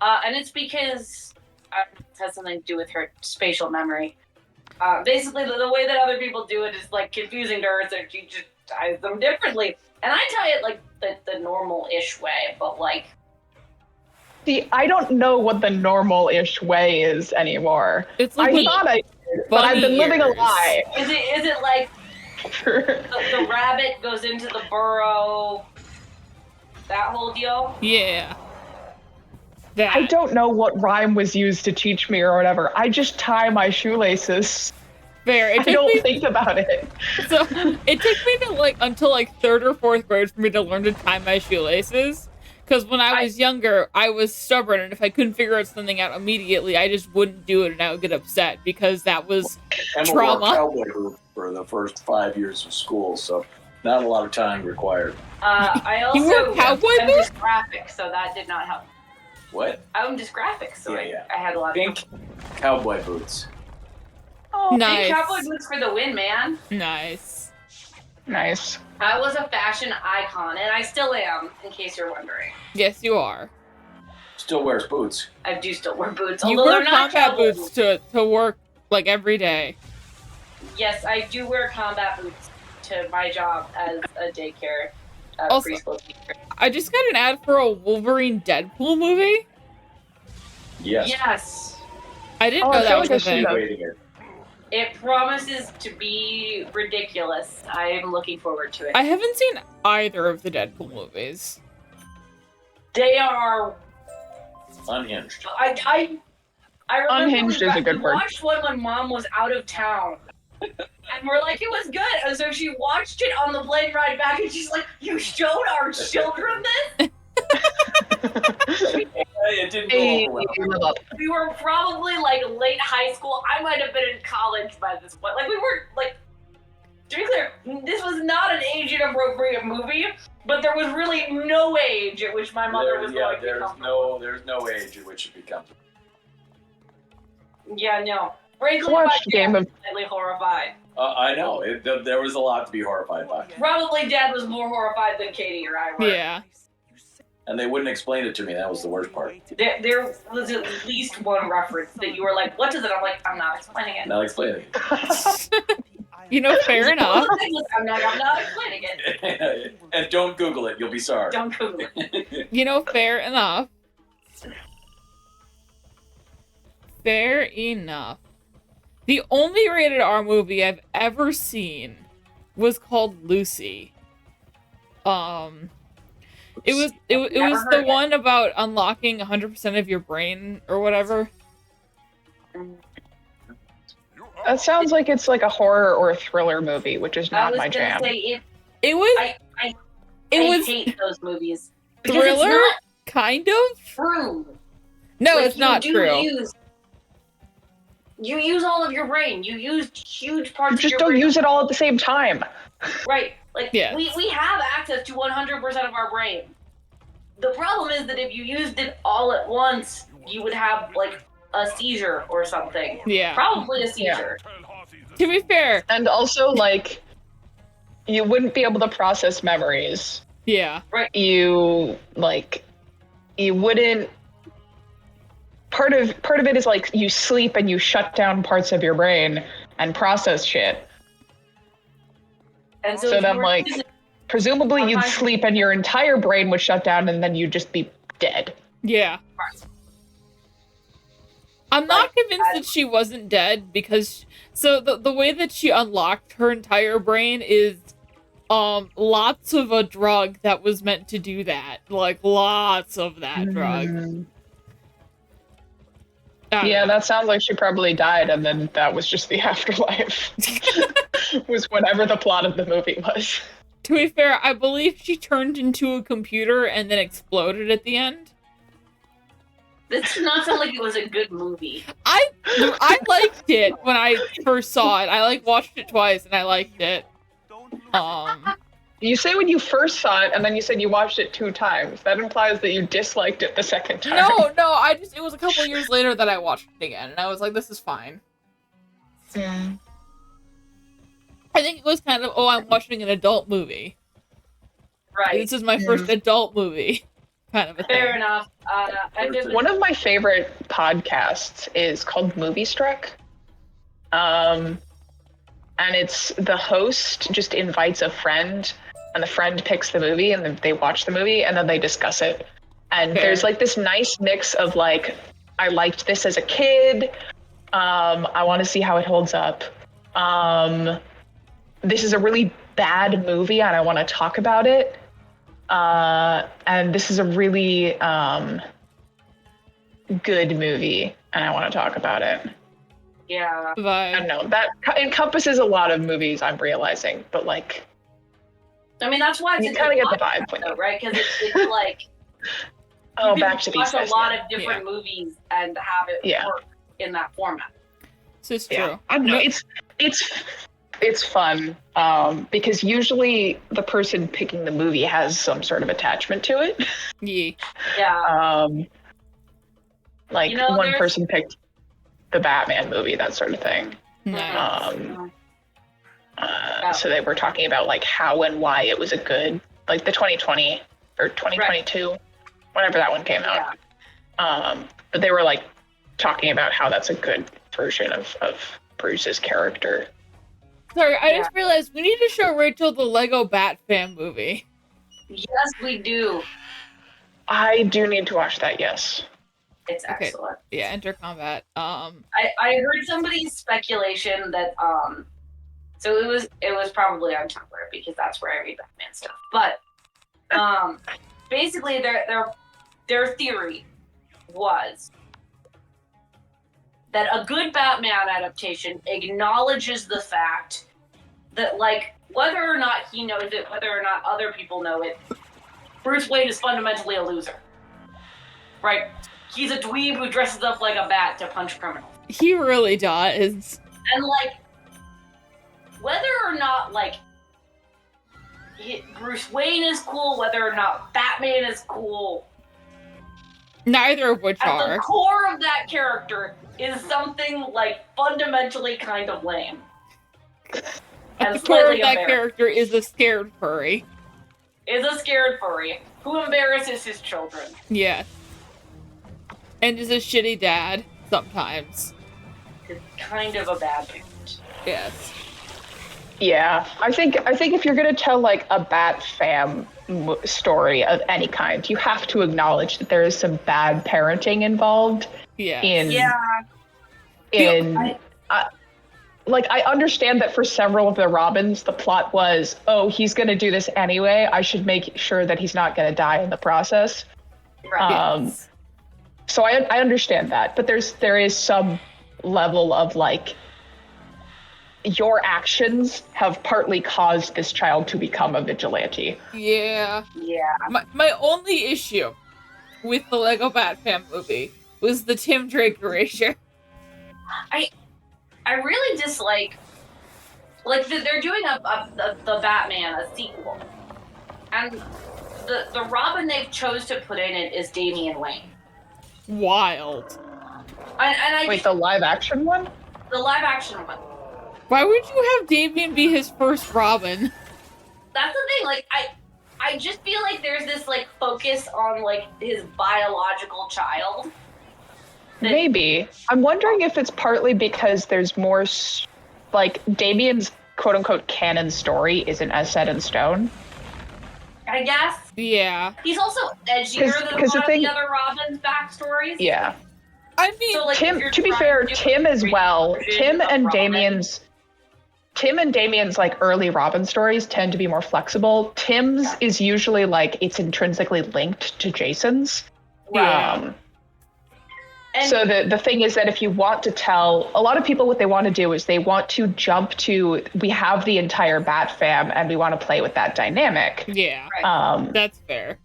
and it's because it has something to do with her spatial memory. Basically, the way that other people do it is like confusing to her, so she just ties them differently. And I tie it like the normal-ish way, but like. See, I don't know what the normal-ish way is anymore. it's like I thought I did, but I've been living a ears. lie. Is it like the rabbit goes into the burrow? That whole deal? Yeah. That. I don't know what rhyme was used to teach me or whatever. I just tie my shoelaces. Fair. It I took don't me think about it. so it took me to like until like 3rd or 4th grade for me to learn to tie my shoelaces. Because when I was younger, I was stubborn, and if I couldn't figure out something out immediately, I just wouldn't do it, and I would get upset because that was Emma trauma. wore cowboy boots for the first 5 years of school, so not a lot of tying required. I You wore also cowboy I'm boots? dysgraphic, so that did not help. What? I'm dysgraphic, so Yeah. I had a lot of Pink cowboy boots. Oh, Nice. Big cowboy boots for the win, man. Nice. nice. I was a fashion icon, and I still am, in case you're wondering. Yes, you are. Still wears boots. I do still wear boots, You although wear they're not combat cowboy boots to work like every day. Yes, I do wear combat boots to my job as a daycare Also- preschool teacher. I just got an ad for a Wolverine Deadpool movie. Yes. Yes, I didn't Oh, know I that feel was like I a should thing. have- Waiting it. it promises to be ridiculous. I am looking forward to it. I haven't seen either of the Deadpool movies. They are. Unhinged. I remember Unhinged is a good we word. watched one when Mom was out of town. And we're like, it was good. And so she watched it on the plane ride back, and she's like, "You showed our children this?" It didn't go Hey, over well. We were probably like late high school. I might have been in college by this point. Like we were like, to be clear, this was not an age-inappropriate movie, but there was really no age at which my mother was going to be comfortable. There's no age at which it becomes. Yeah, no. Frankly, Watched my Game dad of- was slightly horrified. I know. There was a lot to be horrified by. Probably Dad was more horrified than Katie or I were. Yeah. And they wouldn't explain it to me. That was the worst part. There was at least one reference that you were like, "What is it?" I'm like, "I'm not explaining it." Now explain it. You know, fair enough. I'm not explaining it. And don't Google it. You'll be sorry. Don't Google it. You know, fair enough. Fair enough. The only rated R movie I've ever seen was called Lucy. It was Never the heard of it. one about unlocking 100% of your brain or whatever. That sounds like it's like a horror or a thriller movie, which is I not was my gonna jam. say it. It was I it was hate those movies. Because it's Thriller? not Kind of? true. No, Like, it's not you true. You use all of your brain. You use huge parts You of just your don't brain. use it all at the same time. Right. Like, Yes. we have access to 100% of our brain. The problem is that if you used it all at once, you would have, like, a seizure or something. Yeah. Probably a seizure. To be fair, And also, like, you wouldn't be able to process memories. yeah. You wouldn't. Part of it is like you sleep and you shut down parts of your brain and process shit. And So if you then, were like, using- presumably you'd Sometimes- sleep and your entire brain would shut down and then you'd just be dead. Yeah. Right. I'm not Like, convinced that she wasn't dead because the way that she unlocked her entire brain is lots of a drug that was meant to do that. Like lots of that drug. I don't Yeah, know. that sounds like she probably died and then that was just the afterlife. Was whatever the plot of the movie was. To be fair, I believe she turned into a computer and then exploded at the end. This did not sound like it was a good movie. I liked it when I first saw it. I watched it twice and I liked it. You say when you first saw it and then you said you watched it 2 times. That implies that you disliked it the second time. No, it was a couple years later that I watched it again and I was like, this is fine. I think it was kind of, I'm watching an adult movie. Right. This is my first adult movie. Kind of a thing. Fair enough. One of my favorite podcasts is called Movie Struck. And it's the host just invites a friend and the friend picks the movie and then they watch the movie and then they discuss it. And Fair. there's like this nice mix of like, I liked this as a kid. I want to see how it holds up. This is a really bad movie and I want to talk about it. And this is a really good movie and I want to talk about it. Yeah. I Vibe. don't know. That encompasses a lot of movies, I'm realizing, but like, I mean, that's why it's you a kind of good get the vibe podcast, when though, you. right? Because it's like Oh, you can back to these watch guys. a lot yeah. of different movies and have it Yeah. work in that format. This is true. Yeah. I don't know. It's fun because usually the person picking the movie has some sort of attachment to it. Yeah. Yeah. Like You know, one there's- person picked the Batman movie, that sort of thing. Nice. So they were talking about like how and why it was a good, like the 2020 or 2022, whenever that one came out. But they were like talking about how that's a good version of Bruce's character. Sorry, I just realized we need to show Rachel the Lego Batman movie. Yes, we do. I do need to watch that, yes. It's Okay. excellent. Yeah, Enter Combat. I heard somebody's speculation that so it was probably on Tumblr because that's where I read Batman stuff. But basically their theory was that a good Batman adaptation acknowledges the fact that, like, whether or not he knows it, whether or not other people know it, Bruce Wayne is fundamentally a loser. Right? He's a dweeb who dresses up like a bat to punch criminals. He really does. And, like, whether or not, like, Bruce Wayne is cool, whether or not Batman is cool, Neither of which at are. the core of that character is something, like, fundamentally kind of lame. At And the core of slightly that embarrassing. character is a scared furry. Is a scared furry who embarrasses his children. Yeah. And is a shitty dad sometimes. Is kind of a bad parent. Yes. Yeah, I think if you're gonna tell like a Bat fam story of any kind, you have to acknowledge that there is some bad parenting involved Yeah. in Yeah. like I understand that for several of the Robins, the plot was, oh, he's gonna do this anyway. I should make sure that he's not gonna die in the process. Right. Yes. So I understand that, but there is some level of like your actions have partly caused this child to become a vigilante. Yeah. Yeah. My only issue with the Lego Batman movie was the Tim Drake erasure. I really dislike, they're doing the Batman, a sequel. And the Robin they've chose to put in it is Damian Wayne. Wild. And I Wait, the live action one? the live action one. Why would you have Damian be his first Robin? That's the thing, like, I just feel like there's this, like, focus on, like, his biological child. Maybe. I'm wondering if it's partly because there's more, like, Damien's quote-unquote canon story isn't as set in stone. I guess. Yeah. He's also edgier than a 'cause lot the of the other Robin's backstories. Yeah. I mean, So, like, if Tim, you're to be trying fair, to do Tim a as well. version Tim of and Robin- Damien's like early Robin stories tend to be more flexible. Tim's is usually like it's intrinsically linked to Jason's. Yeah. And So the thing is that if you want to tell, a lot of people what they want to do is they want to jump to, we have the entire Bat fam and we want to play with that dynamic. yeah. That's fair.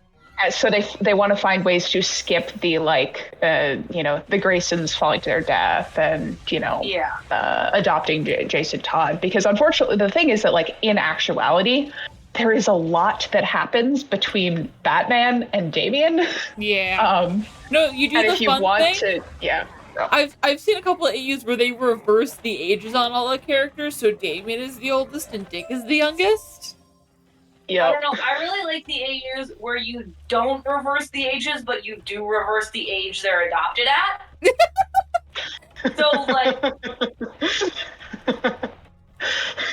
So they want to find ways to skip the the Graysons falling to their death and yeah. adopting Jason Todd, because unfortunately the thing is that like in actuality there is a lot that happens between Batman and Damian. Yeah. No, you do And the if you fun want thing. to, yeah. I've seen a couple of AUs where they reverse the ages on all the characters, so Damian is the oldest and Dick is the youngest. I Yeah. don't know. I really like the AUs where you don't reverse the ages, but you do reverse the age they're adopted at. So, like,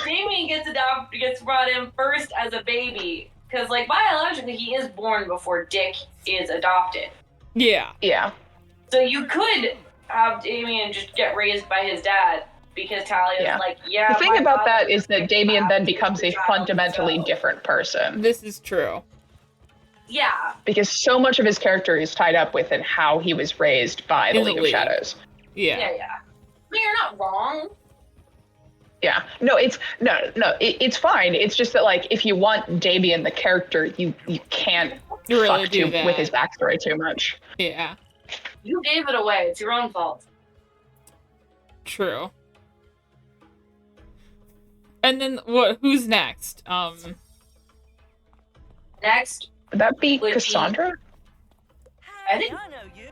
Damien gets brought in first as a baby because, like, biologically he is born before Dick is adopted. Yeah. Yeah. So you could have Damien just get raised by his dad because Talia's Yeah. like, yeah. The thing my about father that is that Damian then adopted becomes the a child fundamentally himself. different person, This is true. Yeah. because so much of his character is tied up with and how he was raised by the In the League of League. Shadows. Yeah. Yeah. I mean, you're not wrong. Yeah, no, it's fine. It's just that like if you want Damian the character, you can't You really fuck do too, that. with his backstory too much. Yeah. You gave it away. It's your own fault. True. And then what? Who's next? Next, Would that be Would be- Cassandra? I think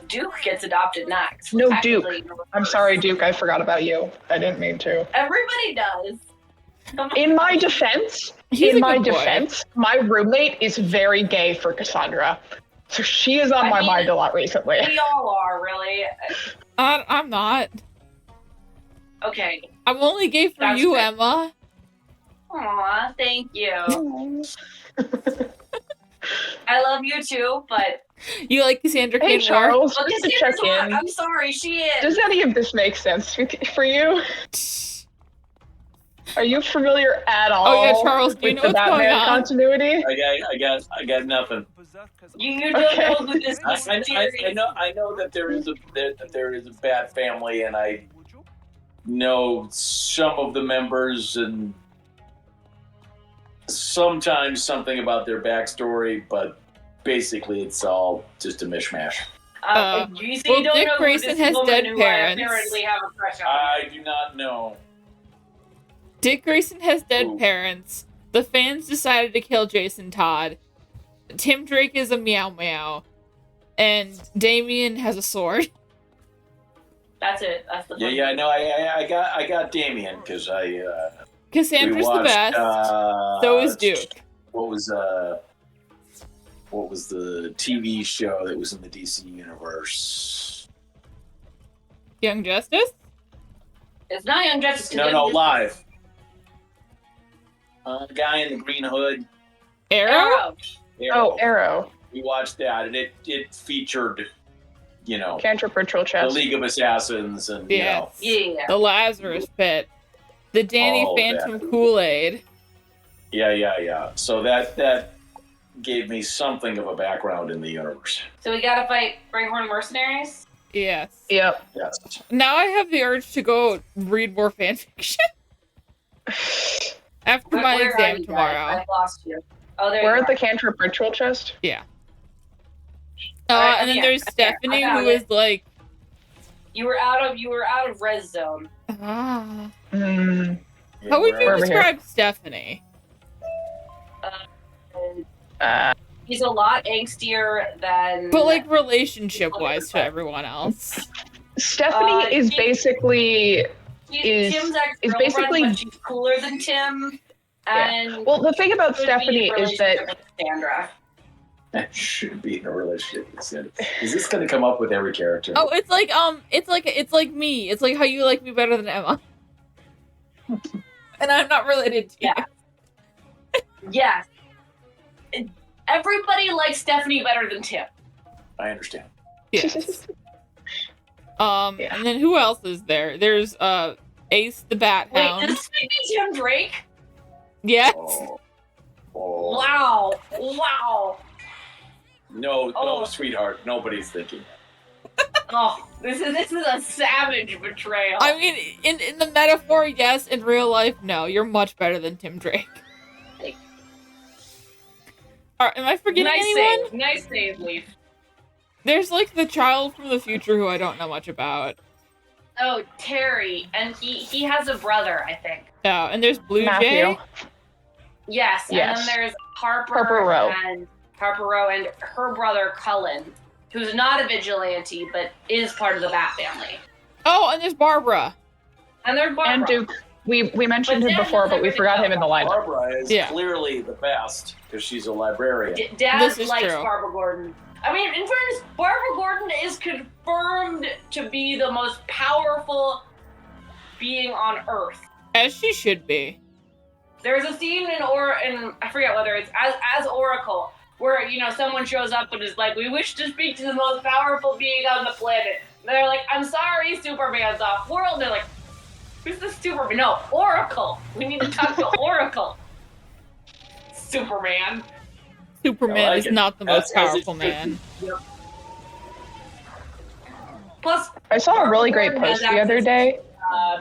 Duke gets adopted next. No, Technically, I'm sorry, Duke. I forgot about you. I didn't mean to. Everybody does. Come on. In my defense, He's a good boy. my roommate is very gay for Cassandra, so she is on I my mean- mind a lot recently. We all are, really. I'm not. Okay. I'm only gay for That's you, fair. Emma. Aw, thank you. I love you too, but You like Cassandra Hey, Cain more? Charles, but just to check Cassandra's hot. in. I'm sorry, she is. Does any of this make sense for you? Are you familiar at all? Oh, yeah, Charles, do you with know the what's going Batman on? continuity? I got nothing. You don't Okay. know who this I mysterious. know that there is a Bat family, and I know some of the members, and sometimes something about their backstory, but basically it's all just a mishmash. You see, well, you don't Dick know who Grayson this has woman dead who parents. I apparently have a crush on. I do not know. Dick Grayson has dead Ooh. parents. The fans decided to kill Jason Todd. Tim Drake is a meow meow. And Damien has a sword. That's it. That's the. Yeah, I know. I got Damien because we Cassandra's watched, the best. So is Duke. What was the TV show that was in the DC universe? Young Justice? It's not Young Justice. No, live. Guy in the green hood. Arrow? Oh, Arrow. We watched that, and it featured, Cantrip Ritual the Chest. League of Assassins, and Yes. Yeah. The Lazarus Pit. The Danny All of Phantom that. Kool-Aid. yeah. So that gave me something of a background in the universe. So we gotta fight Greyhorn mercenaries. Yes. Yep. Yes. Now I have the urge to go read more fanfiction. After my Where are exam you guys? tomorrow. I've lost you. Oh, there We're you at the cantrip ritual chest. Yeah. Alright, And then okay, there's okay, Stephanie, I who found is it. like, You were out of res zone. ah. Mm, Yeah, How would we're you We're over here. describe Stephanie? uh, He's a lot angstier than. But like relationship-wise to everyone else. Stephanie is he- basically is- Tim's ex-girlfriend, is basically- but she's cooler than Tim. Yeah. And Well, the thing about should be in a Stephanie is that relationship with Sandra. I should be in a relationship with Sandra. Is this going to come up with every character? Oh, it's like me. It's like how you like me better than Emma. And I'm not related to you. Yeah. Yes. Everybody likes Stephanie better than Tim. I understand. Yes. Yeah. And then who else is there? There's Ace the Bat Wait, Hound. is this maybe Tim Drake? Yes. Oh. Oh. Wow. Wow. No, Oh. no, sweetheart. Nobody's thinking. Oh, this is a savage betrayal. I mean, in the metaphor, yes. In real life, no. You're much better than Tim Drake. Am I forgetting nice anyone? save. Nice save, Leaf. There's like the child from the future who I don't know much about. Oh, Terry, and he has a brother, I think. Oh, and there's Blue Matthew. Jay. Yes, and Yes. then there's Harper Rowe. and her brother Cullen, who's not a vigilante but is part of the Bat family. Oh, and there's Barbara. And there's Barbara. and Duke. We mentioned But him Dan before, does but we everything forgot him in the else. lineup. Barbara is Yeah. clearly the best because she's a librarian. Dad This is likes true. Barbara Gordon. I mean, in fairness, Barbara Gordon is confirmed to be the most powerful being on Earth. As she should be. There's a scene in I forget whether it's as Oracle, where someone shows up and is like, "We wish to speak to the most powerful being on the planet." And they're like, "I'm sorry, Superman's off world." And they're like, "Who's the Superman?" No, Oracle. We need to talk to Oracle. Superman. Superman I like is it. not the most As it powerful should be. man. Plus, I saw a really great Barbara Gordon post has the other access day.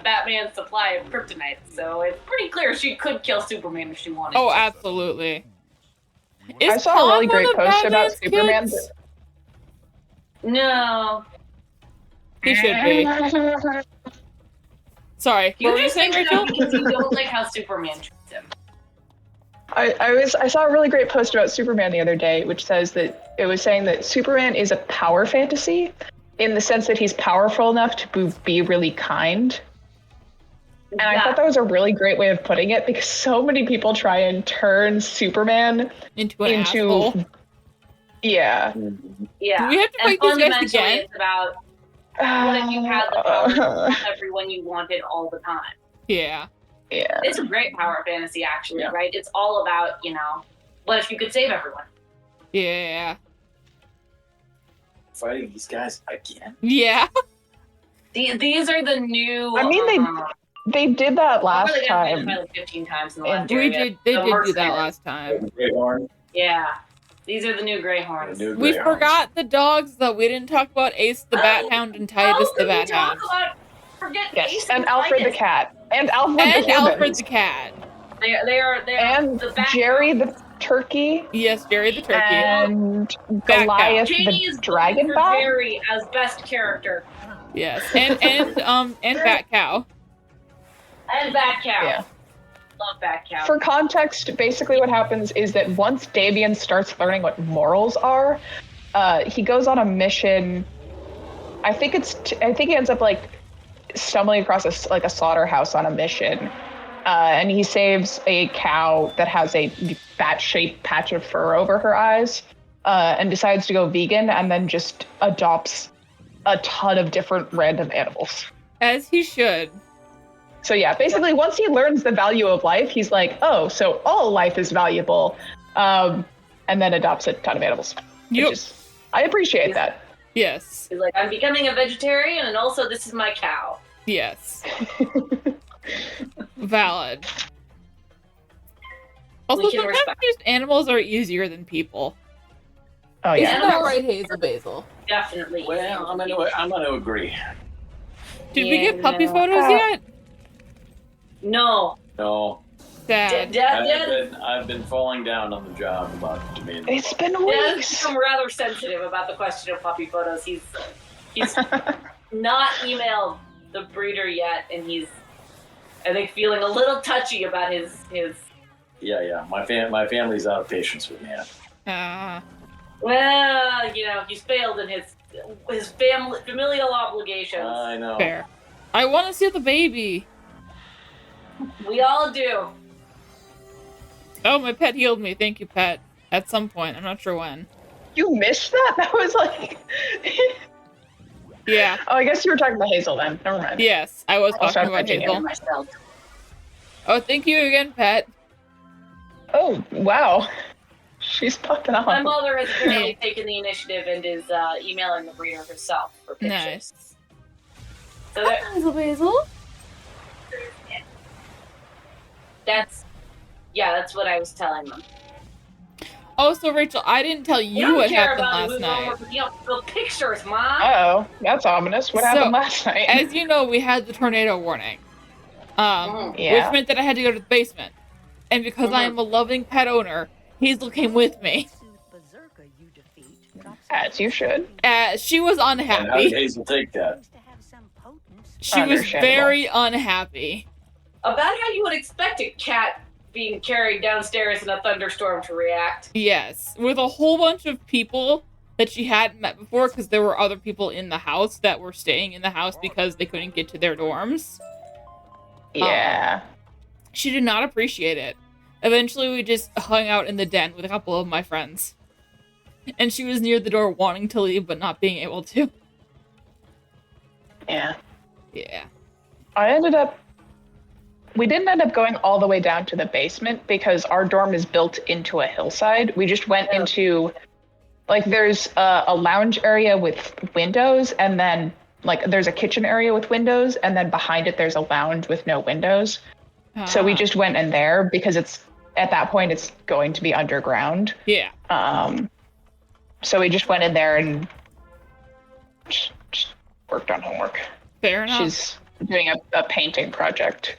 Batman's supply of kryptonite, so it's pretty clear she could kill Superman if she wanted Oh, to. absolutely. I Is saw a really Tom one great of post about Batman's Superman. kids? No. He should be. Sorry, what You were you just saying, think that Rachel? because you don't like how Superman treats him. I saw a really great post about Superman the other day, which says that it was saying that Superman is a power fantasy in the sense that he's powerful enough to be really kind. And I thought that was a really great way of putting it because so many people try and turn Superman Into an into asshole. yeah. Yeah. Do we have to And fight these guys fundamentally, again? it's about what if you had the power to kill everyone you wanted all the time. Yeah. Yeah. It's a great power fantasy, actually, Yeah. right? It's all about, what if you could save everyone? Yeah. Fighting these guys again. Yeah. These are the new. I mean, they did that last They got time. like 15 times in the And last They area. did The do that mercenaries. last time. Greyhorn. Yeah. These are the new The Greyhorns. new We Greyhounds. forgot the dogs though. We didn't talk about Ace the Bat Hound and Titus the Bat Hound. Forget Yes, Ace and Alfred the Titus. cat. And Alfred And the Alfred humans. the cat. They are And the Bat Jerry the turkey. Yes, Jerry the turkey. And Bat Goliath Janie the is dragon for bot. Jerry as best character. Yes. And Bat Cow. And Bat Cow. Yeah. Love Bat Cow. For context, basically what happens is that once Davian starts learning what morals are, he goes on a mission. I think he ends up like stumbling across a slaughterhouse on a mission, and he saves a cow that has a bat-shaped patch of fur over her eyes, and decides to go vegan, and then just adopts a ton of different random animals. As he should. So yeah, basically once he learns the value of life, he's like, oh, so all life is valuable, and then adopts a ton of animals. Yep. I appreciate that. Yes. He's like, I'm becoming a vegetarian, and also this is my cow. Yes. Valid. Also, We can sometimes respect. just animals are easier than people. Oh Isn't yeah. that right, Hazel Basil? Definitely. Well, I'm gonna agree. Did we Yeah, get puppy no. photos yet? No. No, Sad. I've been falling down on the job about demand. It's been Dad's weeks. become rather sensitive about the question of puppy photos. He's not emailed the breeder yet, and he's, I think, feeling a little touchy about his. Yeah. My family's out of patience with me. Well, he's failed in his familial obligations. I know. Fair. I want to see the baby. We all do. Oh, my pet healed me. Thank you, pet. At some point. I'm not sure when. You missed that? That was like... Yeah. Oh, I guess you were talking about Hazel then. Never mind. Yes, I was I'll talking start about fetching Hazel. Myself. Oh, thank you again, pet. Oh, wow. She's popping off. My mother has apparently taken the initiative and is emailing the breeder herself for pictures. Nice. So that, Hazel Basil. that's what I was telling them. Oh, so Rachel, I didn't tell you don't what care happened about last moving night. homework, the pictures, Mom. Uh-oh, that's ominous. What happened last night? As you know, we had the tornado warning. Mhm. Yeah. Which meant that I had to go to the basement. And because I am a loving pet owner, Hazel came with me. As you should. She was And how did unhappy. Hazel take that? She was Understandable. very unhappy. About how you would expect a cat being carried downstairs in a thunderstorm to react. Yes, with a whole bunch of people that she hadn't met before because there were other people in the house that were staying in the house because they couldn't get to their dorms. Yeah. She did not appreciate it. Eventually, we just hung out in the den with a couple of my friends. And she was near the door wanting to leave, but not being able to. Yeah. Yeah. We didn't end up going all the way down to the basement because our dorm is built into a hillside. We just went into, like, there's a lounge area with windows, and then, like, there's a kitchen area with windows, and then behind it there's a lounge with no windows. So we just went in there because at that point it's going to be underground. Yeah. So we just went in there and just worked on homework. Fair enough. She's doing a painting project.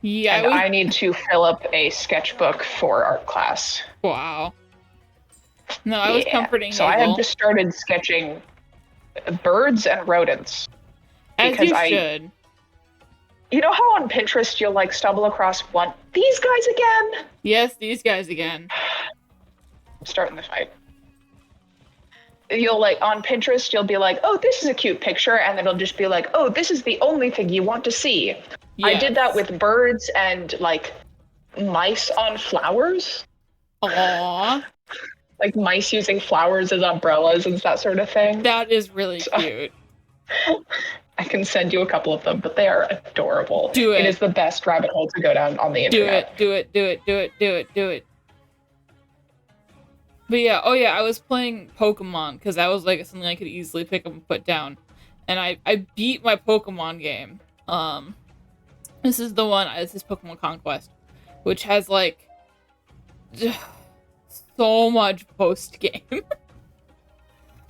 Yeah. And I need to fill up a sketchbook for art class. Wow. No, I was comforting So I Hazel. have just started sketching birds and rodents. As because you I- should. You know how on Pinterest you'll like stumble across these guys again? Yes, these guys again. I'm starting the fight. You'll like on Pinterest, you'll be like, oh, this is a cute picture, and then it'll just be like, oh, this is the only thing you want to see. I did that with birds and like mice on flowers. Aww. Like mice using flowers as umbrellas and that sort of thing. That is really cute. I can send you a couple of them, but they are adorable. Do it. It is the best rabbit hole to go down on the Do internet. it, do it, do it, do it, do it, do it. But yeah, oh yeah, I was playing Pokemon because that was like something I could easily pick up and put down. And I beat my Pokemon game. This is Pokemon Conquest, which has like so much post-game.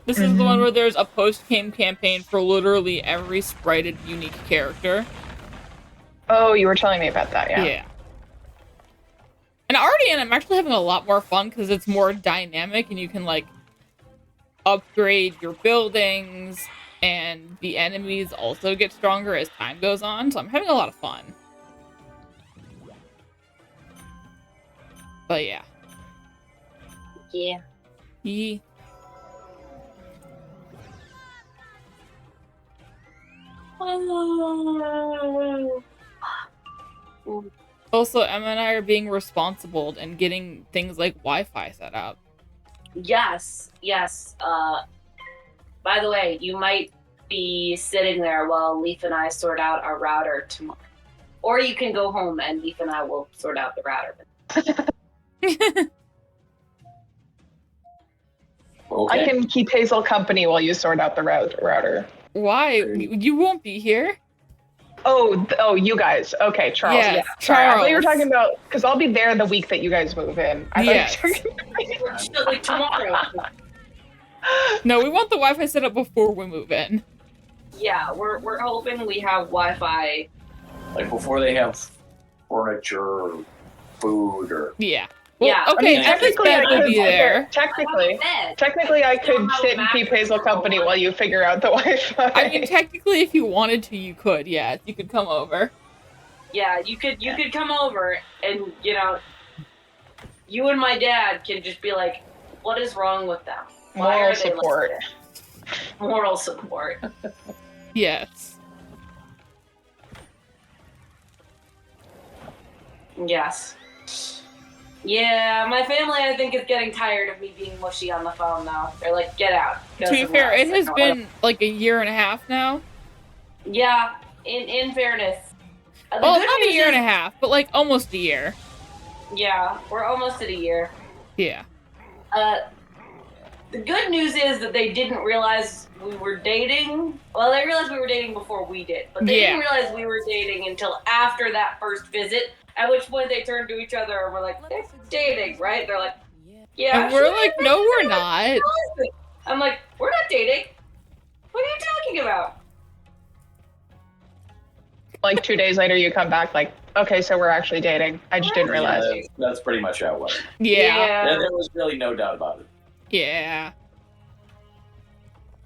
This is the one where there's a post-game campaign for literally every sprited unique character. Oh, you were telling me about that, yeah. Yeah. And already, I'm actually having a lot more fun because it's more dynamic and you can like upgrade your buildings and the enemies also get stronger as time goes on. So I'm having a lot of fun. But yeah. Yeah. Yeah. Also, Emma and I are being responsible and getting things like Wi-Fi set up. Yes. By the way, you might be sitting there while Leaf and I sort out our router tomorrow. Or you can go home and Leaf and I will sort out the router. Okay. I can keep Hazel company while you sort out the router. Why? You won't be here. Oh, you guys. Okay, Charles. Yes, Yeah. Sorry, I thought you were Charles. talking about, because I'll be there the week that you guys move in. I Yes. thought you were talking Unfortunately, tomorrow. No, we want the Wi-Fi set up before we move in. Yeah, we're hoping we have Wi-Fi. Like before they have furniture or food or Yeah. Well, Yeah. okay, I mean, Epic technically, Bed I would could be there. Technically, I Don't could have sit a and keep mattress Hazel for company one. while you figure out the Wi-Fi. I mean, technically, if you wanted to, you could. Yeah, you could come over. Yeah, you could come over and you and my dad can just be like, what is wrong with them? Why Moral are they support. like this? Moral support. Yes. Yes. Yeah, my family I think is getting tired of me being mushy on the phone now. They're like, get out. Go To be somewhere fair, else." it has I don't been like a year and a half now. Yeah, in fairness. The Well, good not a news year and a is- half, but like almost a year. Yeah, we're almost at a year. Yeah. The good news is that they didn't realize we were dating. Well, they realized we were dating before we did, but they didn't realize we were dating until after that first visit. At which point they turned to each other and were like, "They're dating, right?" They're like, "Yeah." And we're like, no, we're not. I'm like, "We're not dating. What are you talking about?" Like 2 days later, you come back like, okay, so we're actually dating. I just didn't realize. Yeah, that's pretty much how it was. Yeah. There was really no doubt about it. Yeah.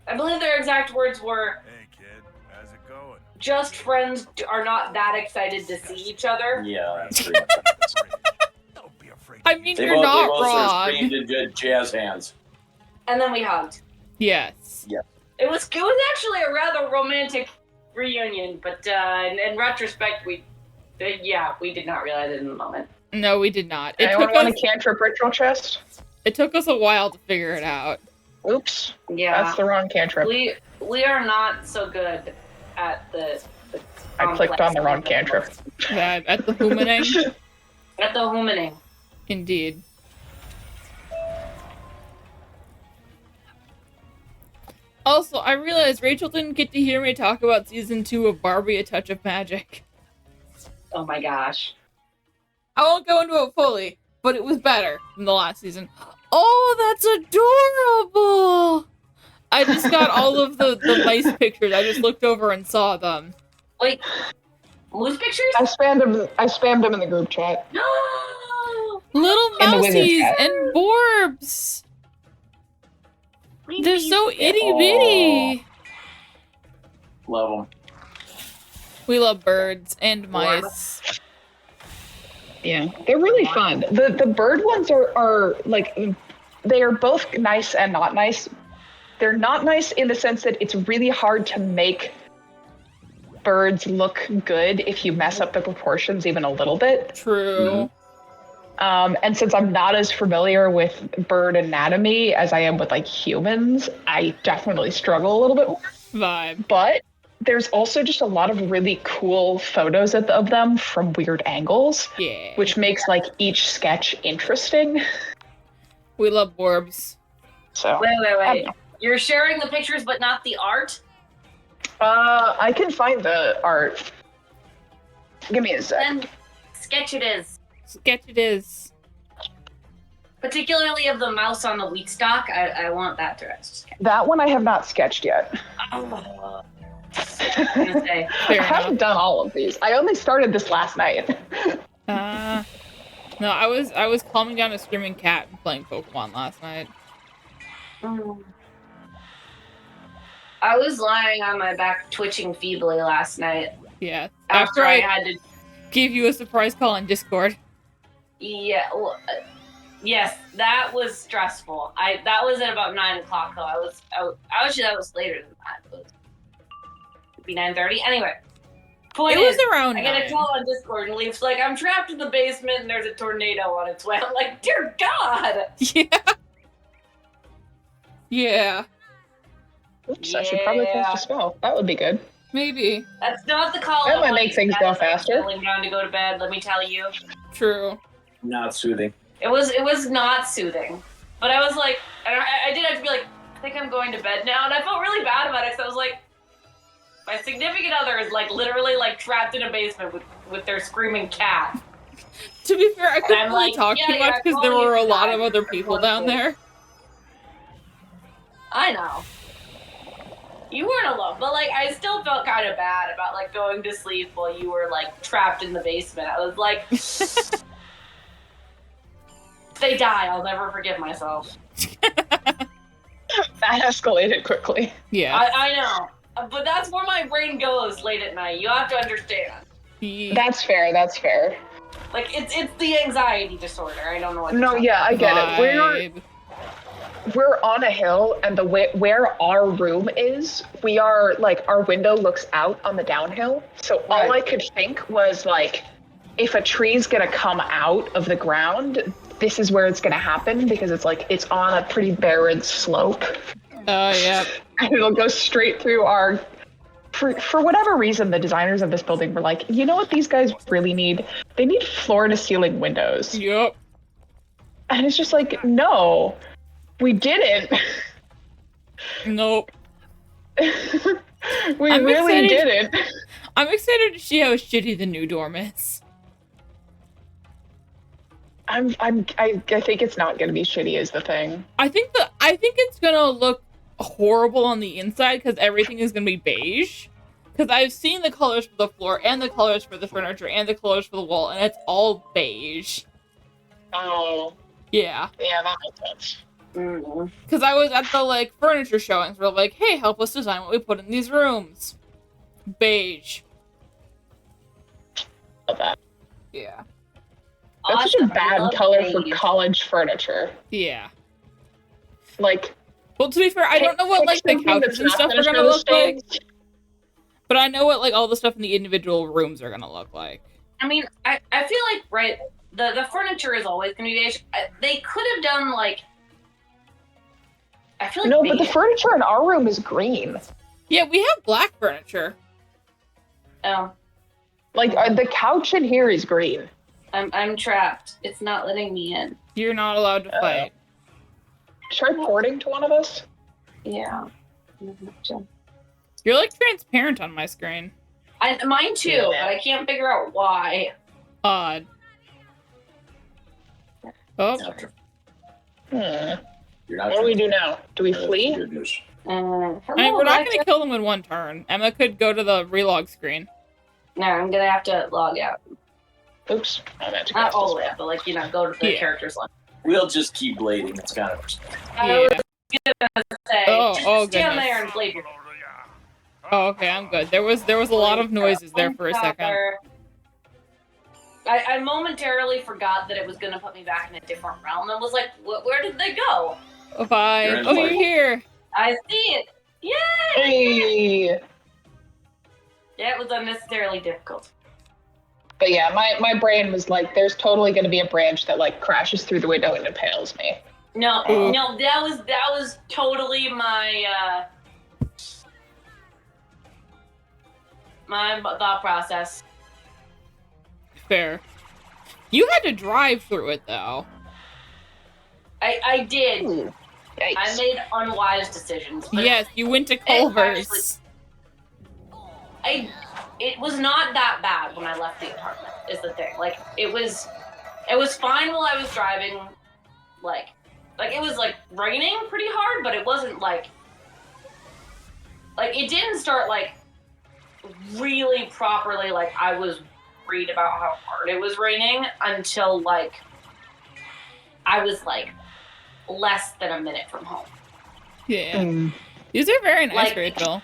I believe their exact words were, Hey, kid, how's it going? "Just friends are not that excited to see each other." Yeah, that's pretty much how it was. Don't be afraid. I mean, They you're both, not they both sort of wrong. screamed in good jazz hands. And then we hugged. Yes. It was actually a rather romantic reunion, but in retrospect, we did not realize it in the moment. No, we did not. It Anyone took want a us. cantrip ritual chest? It took us a while to figure it out. Oops, Yeah, that's the wrong cantrip. we are not so good at the I clicked on the wrong cantrip. At the humaning. At the humaning. Indeed. Also, I realized Rachel didn't get to hear me talk about season 2 of Barbie: A Touch of Magic. Oh my gosh. I won't go into it fully, but it was better than the last season. Oh, that's adorable! I just got all of the mice pictures. I just looked over and saw them. Wait, moose pictures? I spammed him in the group chat. No. Little In the wizard mousies chat. and borbs! They're so itty bitty! Love them. We love birds and mice. Yeah, they're really fun. The bird ones are like, they are both nice and not nice. They're not nice in the sense that it's really hard to make birds look good if you mess up the proportions even a little bit. True. And since I'm not as familiar with bird anatomy as I am with like humans, I definitely struggle a little bit more. Vibe. But there's also just a lot of really cool photos of them from weird angles, Yeah. which makes like each sketch interesting. We love borbs. So Wait. You're sharing the pictures but not the art? I can find the art. Give me a sec. Then sketch it is. Sketch it is. Particularly of the mouse on the wheat stalk. I want that to sketch. That one I have not sketched yet. I'm gonna say. I Fair haven't enough. done all of these. I only started this last night. No, I was calming down a screaming cat and playing Pokemon last night. I was lying on my back twitching feebly last night. Yeah. After After I I had to. gave you a surprise call on Discord. Yeah. Well, yes, that was stressful. That was at about 9 o'clock though. Actually that was later than that. It would be 9:30. Anyway. Point It was is, around I get a 9. call on Discord and Leaf's like, I'm trapped in the basement and there's a tornado on its way. I'm like, dear God! Yeah. Yeah. Oops, I should probably cast a spell. That would be good. Maybe. That's not the call. That I might wanted make things to go have. faster. Settling down to go to bed, let me tell you. True. Not soothing. It was not soothing. But I was like, I did have to be like, I think I'm going to bed now. And I felt really bad about it because I was like, my significant other is like literally like trapped in a basement with their screaming cat. To be fair, I couldn't I'm really like, talk yeah, too much because there call you were a for lot that. of other people down there. I know. You weren't alone, but like I still felt kind of bad about like going to sleep while you were like trapped in the basement. I was like, if they die, I'll never forgive myself. That escalated quickly. Yeah. I know, but that's where my brain goes late at night. You have to understand. That's fair. That's fair. Like it's the anxiety disorder. I don't know what. No, yeah, I get it. We're on a hill, and the way where our room is, we are like our window looks out on the downhill. So all I could think was like, if a tree's gonna come out of the ground, this is where it's gonna happen because it's like it's on a pretty barren slope. Oh yeah. And it'll go straight through our. For whatever reason, the designers of this building were like, you know what these guys really need? They need floor-to-ceiling windows. Yep. And it's just like, no, we didn't. Nope. we I'm really excited- didn't. I'm excited to see how shitty the new dorm is. I think it's not gonna be shitty is the thing. I think it's gonna look horrible on the inside because everything is gonna be beige. Because I've seen the colors for the floor and the colors for the furniture and the colors for the wall, and it's all beige. Oh, Yeah. yeah, that makes sense. Mm-hmm. Because I was at the like furniture showings where like, hey, help us design what we put in these rooms. Beige. Love that. Yeah. That's such a bad color for college furniture. Yeah. Like, Well, to be fair, I don't know what like the couches and stuff are gonna look like, but I know what like all the stuff in the individual rooms are gonna look like. I mean, I feel like right, the furniture is always gonna be beige. They could have done like. I feel like no, but the beige. furniture in our room is green. Yeah, we have black furniture. Oh, Like, the couch in here is green. I'm trapped. It's not letting me in. You're not allowed to fight. Try porting to one of us. Yeah. You're like transparent on my screen. Mine too, Yeah. but I can't figure out why. Odd. Oh, You're not What do we do now? Do we flee? Good news. I mean, we're not gonna kill them in one turn. Emma could go to the relog screen. No, I'm gonna have to log out. Oops. I meant to Not cast all this the way, back. but like go to the Yeah. characters line. We'll just keep blading. It's kind of. I was Yeah. gonna say, Oh, just oh, stand goodness. there and blade. Oh, okay, I'm good. There was a lot of noises there for a second. I momentarily forgot that it was gonna put me back in a different realm and was like, where did they go? Oh, bye. You're in Oh, you're light. here. I see it. Yay! Hey. Yeah, it was unnecessarily difficult. But yeah, my brain was like, there's totally going to be a branch that like crashes through the window and impales me. No, Ooh. no, that was totally my my thought process. Fair. You had to drive through it though. I did. Yikes. I made unwise decisions. But Yes, you went to Culver's. it was not that bad when I left the apartment, is the thing. Like it was fine while I was driving, like it was like raining pretty hard, but it wasn't like it didn't start like really properly like I was worried about how hard it was raining until like I was like less than a minute from home. Yeah. Mm. These are very nice, Like- Rachel.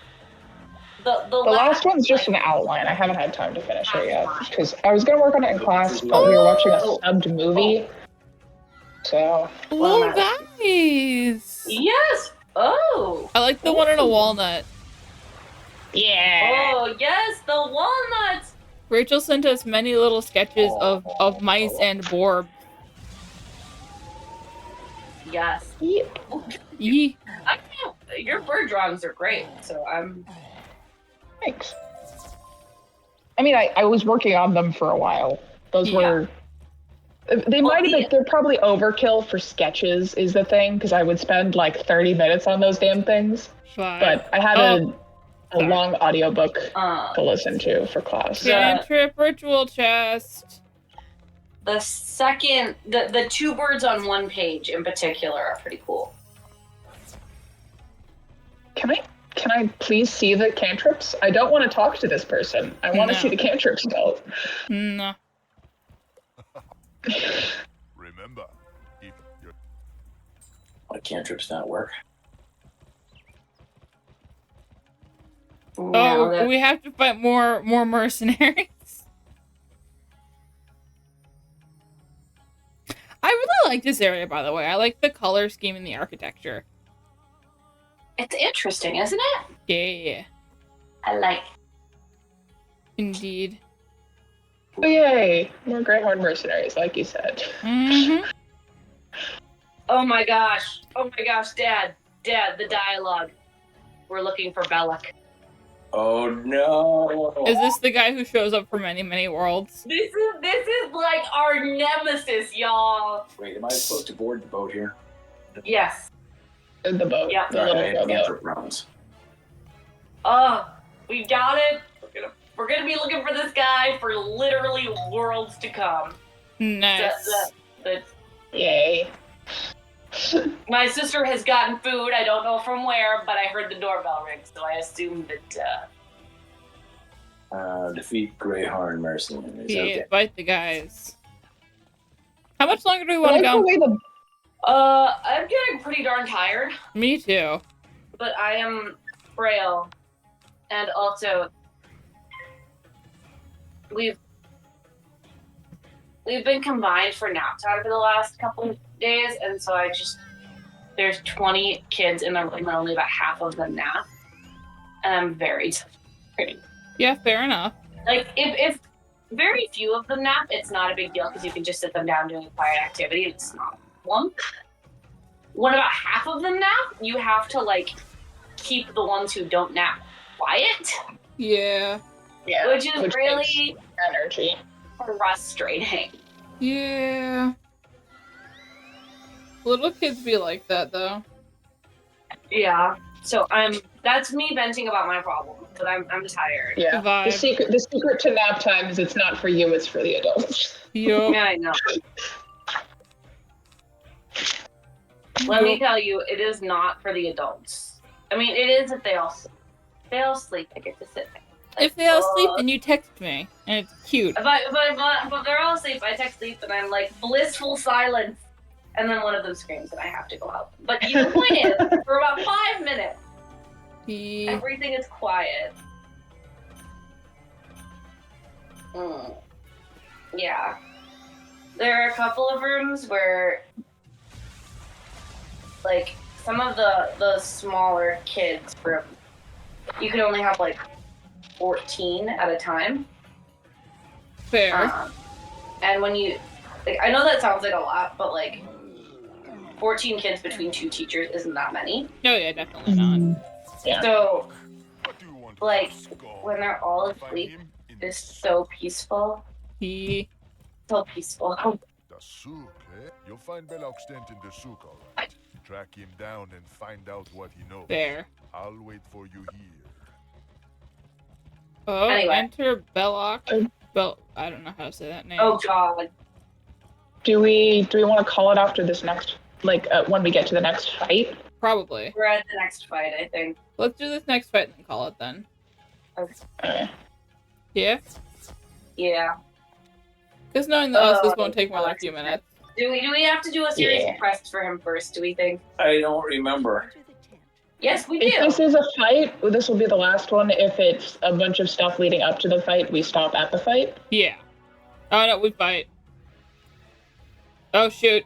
The The last one's just an like, outline. I haven't had time to finish it yet because I was going to work on it in class, but we were watching a subbed movie. So, Oh, guys. Yes. Oh. I like the one in a walnut. yeah. Oh yes, the walnuts. Rachel sent us many little sketches of mice and Borb. Yes. Yep. Yee. I know your bird drawings are great, so I'm. Thanks. I mean, I was working on them for a while. Those Yeah. were. They might have yeah. been. They're probably overkill for sketches, is the thing, because I would spend like 30 minutes on those damn things. Fine. But I had a long audiobook Uh, to listen to for class. Cantrip ritual chest. the second, the two birds on one page in particular are pretty cool. Can can I please see the cantrips? I don't want to talk to this person. I want to No. see the cantrip spells. No. Remember, if you're Why cantrips not work? Oh, we have to fight more mercenaries. I really like this area, by the way. I like the color scheme and the architecture. It's interesting, isn't it? Yeah, I like. indeed. Oh, yay! More Greyhorn mercenaries, like you said. Mm-hmm. Oh my gosh, Dad, the dialogue. We're looking for Belloc. Oh no! Is this the guy who shows up for many, many worlds? This is like our nemesis, y'all. Wait, am I supposed to board the boat here? Yes. The boat. Yeah. The Sorry, I little had rowboat. cantrip rounds. We got it. We're gonna be looking for this guy for literally worlds to come. Nice. That's Yay. My sister has gotten food. I don't know from where, but I heard the doorbell ring, so I assumed that. Defeat Greyhorn mercenaries. Yeah, Okay. fight the guys. How much longer do we I want to like the go? way the I'm getting pretty darn tired, Me too. but I am frail, and also we've been combined for nap time for the last couple of days, and so there's 20 kids in the room and only about half of them nap, and I'm very tired. Yeah, fair enough. Like if very few of them nap, it's not a big deal because you can just sit them down doing a quiet activity. It's not one. When about half of them nap, you have to like keep the ones who don't nap quiet, Yeah. yeah, which is takes really energy. frustrating. Yeah. Little kids be like that, though. Yeah. So that's me venting about my problem, but I'm tired. Yeah. Vibe. The secret to nap time is it's not for you, it's for the adults. Yup. Yeah, I know. Let me tell you, it is not for the adults. I mean, it is if they all sleep. I get to sit there. If they all sleep, then you text me, and it's cute. If they're all asleep, I text sleep and I'm like, blissful silence. And then one of them screams and I have to go out. But the point is, for about 5 minutes, everything is quiet. Yeah. There are a couple of rooms where, like, some of the smaller kids' rooms, you can only have, like, 14 at a time. Fair. And when you, like, I know that sounds like a lot, but, like, 14 kids between 2 teachers isn't that many. No, yeah, definitely not. Yeah. So, what do you want? like, Score. when they're all Find asleep, him in it's so peaceful. So peaceful. the souk, eh? You'll find Belloc Stent in the souk, all right. Track him down and find out what he knows. Fair. I'll wait for you here. Oh, Anyway. enter Belloc. I don't know how to say that name. Oh, God. Do we want to call it after this next, like, when we get to the next fight? Probably. We're at the next fight, I think. Let's do this next fight and then call it then. Uh, Yeah? Yeah. Because knowing the us, this won't take more than a few minutes. Do we have to do a series Yeah. of quests for him first, do we think? I don't remember. Yes, we if do. this is a fight, this will be the last one. If it's a bunch of stuff leading up to the fight, we stop at the fight. Yeah. Oh, no, we fight. Oh, shoot.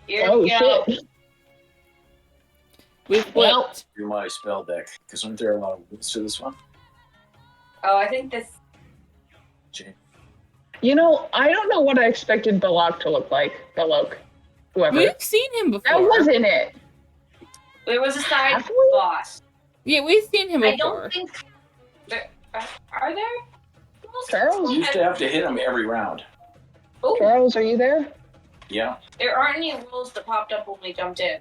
Here Oh, we go. shit. We Well- flipped. Do my spell deck. Because aren't there a lot of rules to this one? Oh, I think this. Jane. You know, I don't know what I expected Belloc to look like. Belloc. Whoever. We've seen him That before. wasn't it. There was a side Have we? boss. Yeah, we've seen him I before. don't think. Are there? Charles? You used to have to hit him every round. Oh, Charles, are you there? Yeah. there aren't any rules that popped up when we jumped in.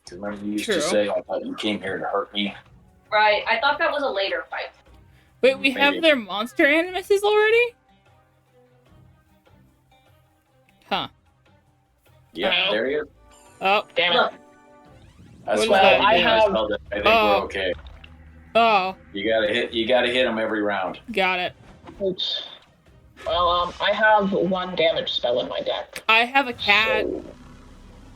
Because remember you used True. to say, I thought you came here to hurt me. Right. I thought that was a later fight. Wait, we have Maybe. their monster animuses already? Huh. Yeah, Oh. there you go. Oh, Damn it. Look. What is why that? I have- I think Oh. we're okay. Oh, You gotta hit them every round. got it. Oops. Well, I have 1 damage spell in my deck. I have a cat.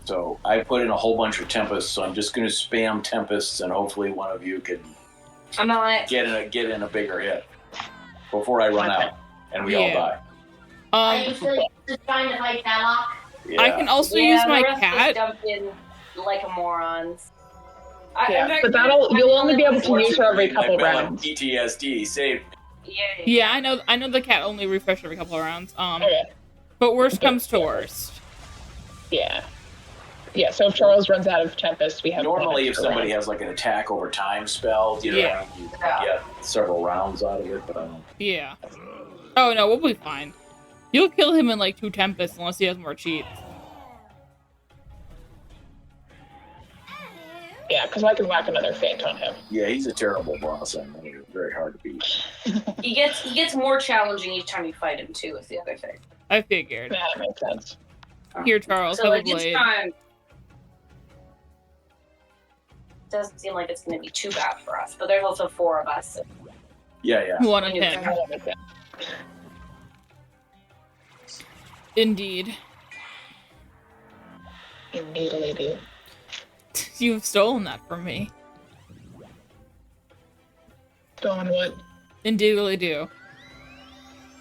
So I put in a whole bunch of tempests, so I'm just gonna spam tempests, and hopefully one of you can I'm not. get in a bigger hit before I run Okay. out and we all Yeah. die. Are you Um, still just trying to fight Belloc? Yeah. I can also Yeah, use the my rest of us cat. jumped in like morons. Yeah, but you'll only be able to use her every couple Like rounds. PTSD saved. Yeah. Yeah, I know the cat only refresh every couple of rounds. Okay. But worst comes to worst. Yeah. Yeah, so if Charles runs out of Tempest, we have one Normally, if extra somebody round. has like an attack over time spell, you know, Yeah. you Yeah. get several rounds out of it. But Yeah. Oh no, we'll be fine. You'll kill him in like 2 tempests unless he has more cheats. Yeah, because I can whack another feint on him. yeah, he's a terrible boss. I mean, he's very hard to beat. He gets more challenging each time you fight him too. Is the other thing. I figured. Yeah, that makes sense. Here, Charles, So have a like each blade. time, doesn't seem like it's going to be too bad for us. But there's also 4 of us. So Yeah, yeah. One of Yeah. him. That makes sense. Indeed. Indeedly do. You've stolen that from me. Going what? Indeedly do.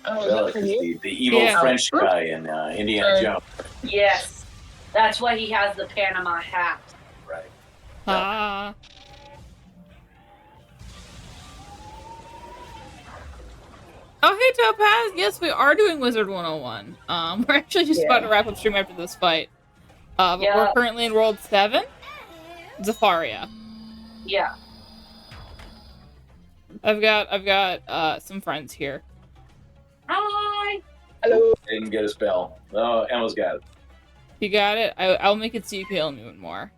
Oh, is Belloc that for is you? the evil Yeah. French guy in Indiana Sorry. Jones. yes, that's why he has the Panama hat. Right. Ah. Oh, hey, Topaz. Yes, we are doing Wizard 101. We're actually just about to wrap up stream after this fight. But Yeah. we're currently in World 7. Zafaria. Yeah. I've got some friends here. Hi. Hello. Didn't get a spell. Oh, Emma's got it. You got it? I'll make it so you kill him even more.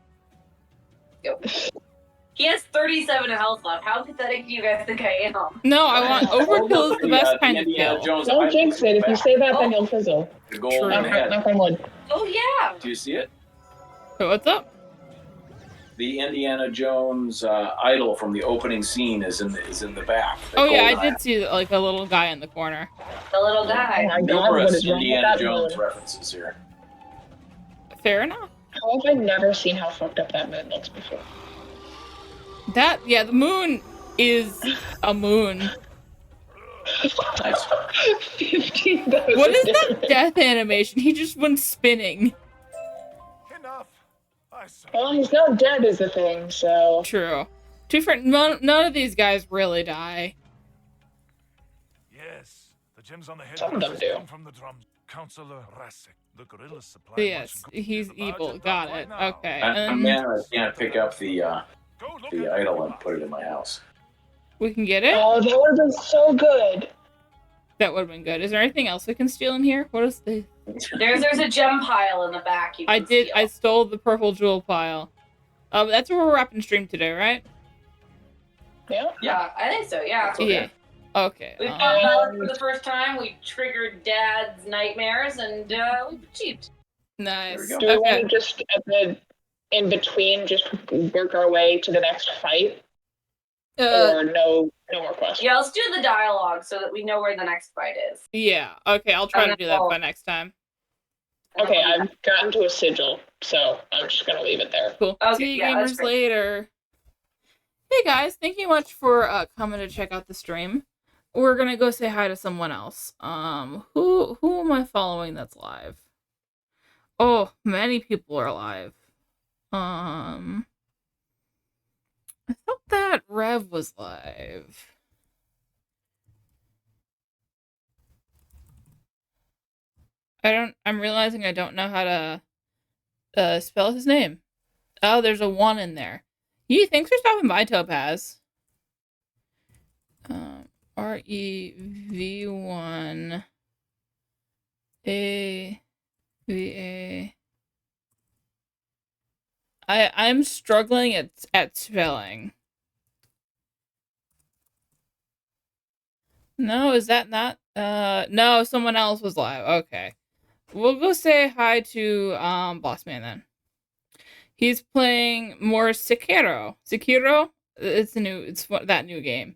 He has 37 health left. How pathetic do you guys think I am? No, I want overkill is the best kind of Indiana kill. Jones Don't Idol jinx it. If you back. say that, then you'll fizzle. The golden True. head. Knock on wood. Oh yeah. Do you see it? So what's up? The Indiana Jones idol from the opening scene is in the back. The Oh yeah, I golden did see like a little guy in the corner. The little Oh guy. my god, what Numerous is wrong with Indiana that Jones moon? references here. Fair enough. How have I never seen how fucked up that moon looks before? The moon is a moon. Nice. 15,000 What is that damage. death animation? He just went spinning. Enough. I say. Well, he's not dead is the thing, so... True. To be fair, none of these guys really die. Yes, the gems on the head Some of them do. come from the drums. Counselor Rasek, the gorillas supply. But yes, he's evil. Got it. Okay. And Man, I can't pick up the The idol and put it in my house. we can get it? Oh, that would have been so good. That would have been good. Is there anything else we can steal in here? What is the... There's a gem pile in the back. You can steal. I stole the purple jewel pile. That's where we're wrapping stream today, right? Yeah. Yeah, I think so. Yeah. That's okay. Yeah. Okay. We found Belloc for the first time. We triggered Dad's nightmares, and we achieved. Nice. There we Do we Okay. want to just, in between, just work our way to the next fight? Or no more questions? Yeah, let's do the dialogue so that we know where the next fight is. Yeah. Okay, I'll try to do that by next time. Okay, I've gotten to a sigil, so I'm just gonna leave it there. Cool. Okay, See you yeah, that's gamers great. later. Hey guys, thank you much for coming to check out the stream. We're gonna go say hi to someone else. Who am I following that's live? Oh, many people are live. I thought that Rev was live. I'm realizing I don't know how to spell his name. Oh, there's a 1 in there. Yee, thanks for stopping by, Topaz. REV1 AVA. I'm struggling at spelling. No, is that not no, someone else was live. Okay. We'll go say hi to Boss Man then. He's playing more Sekiro. Sekiro? It's that new game.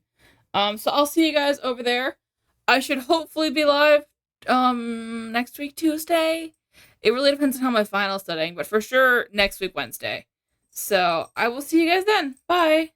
So I'll see you guys over there. I should hopefully be live next week Tuesday. It really depends on how my final's studying, but for sure next week Wednesday. So I will see you guys then. Bye.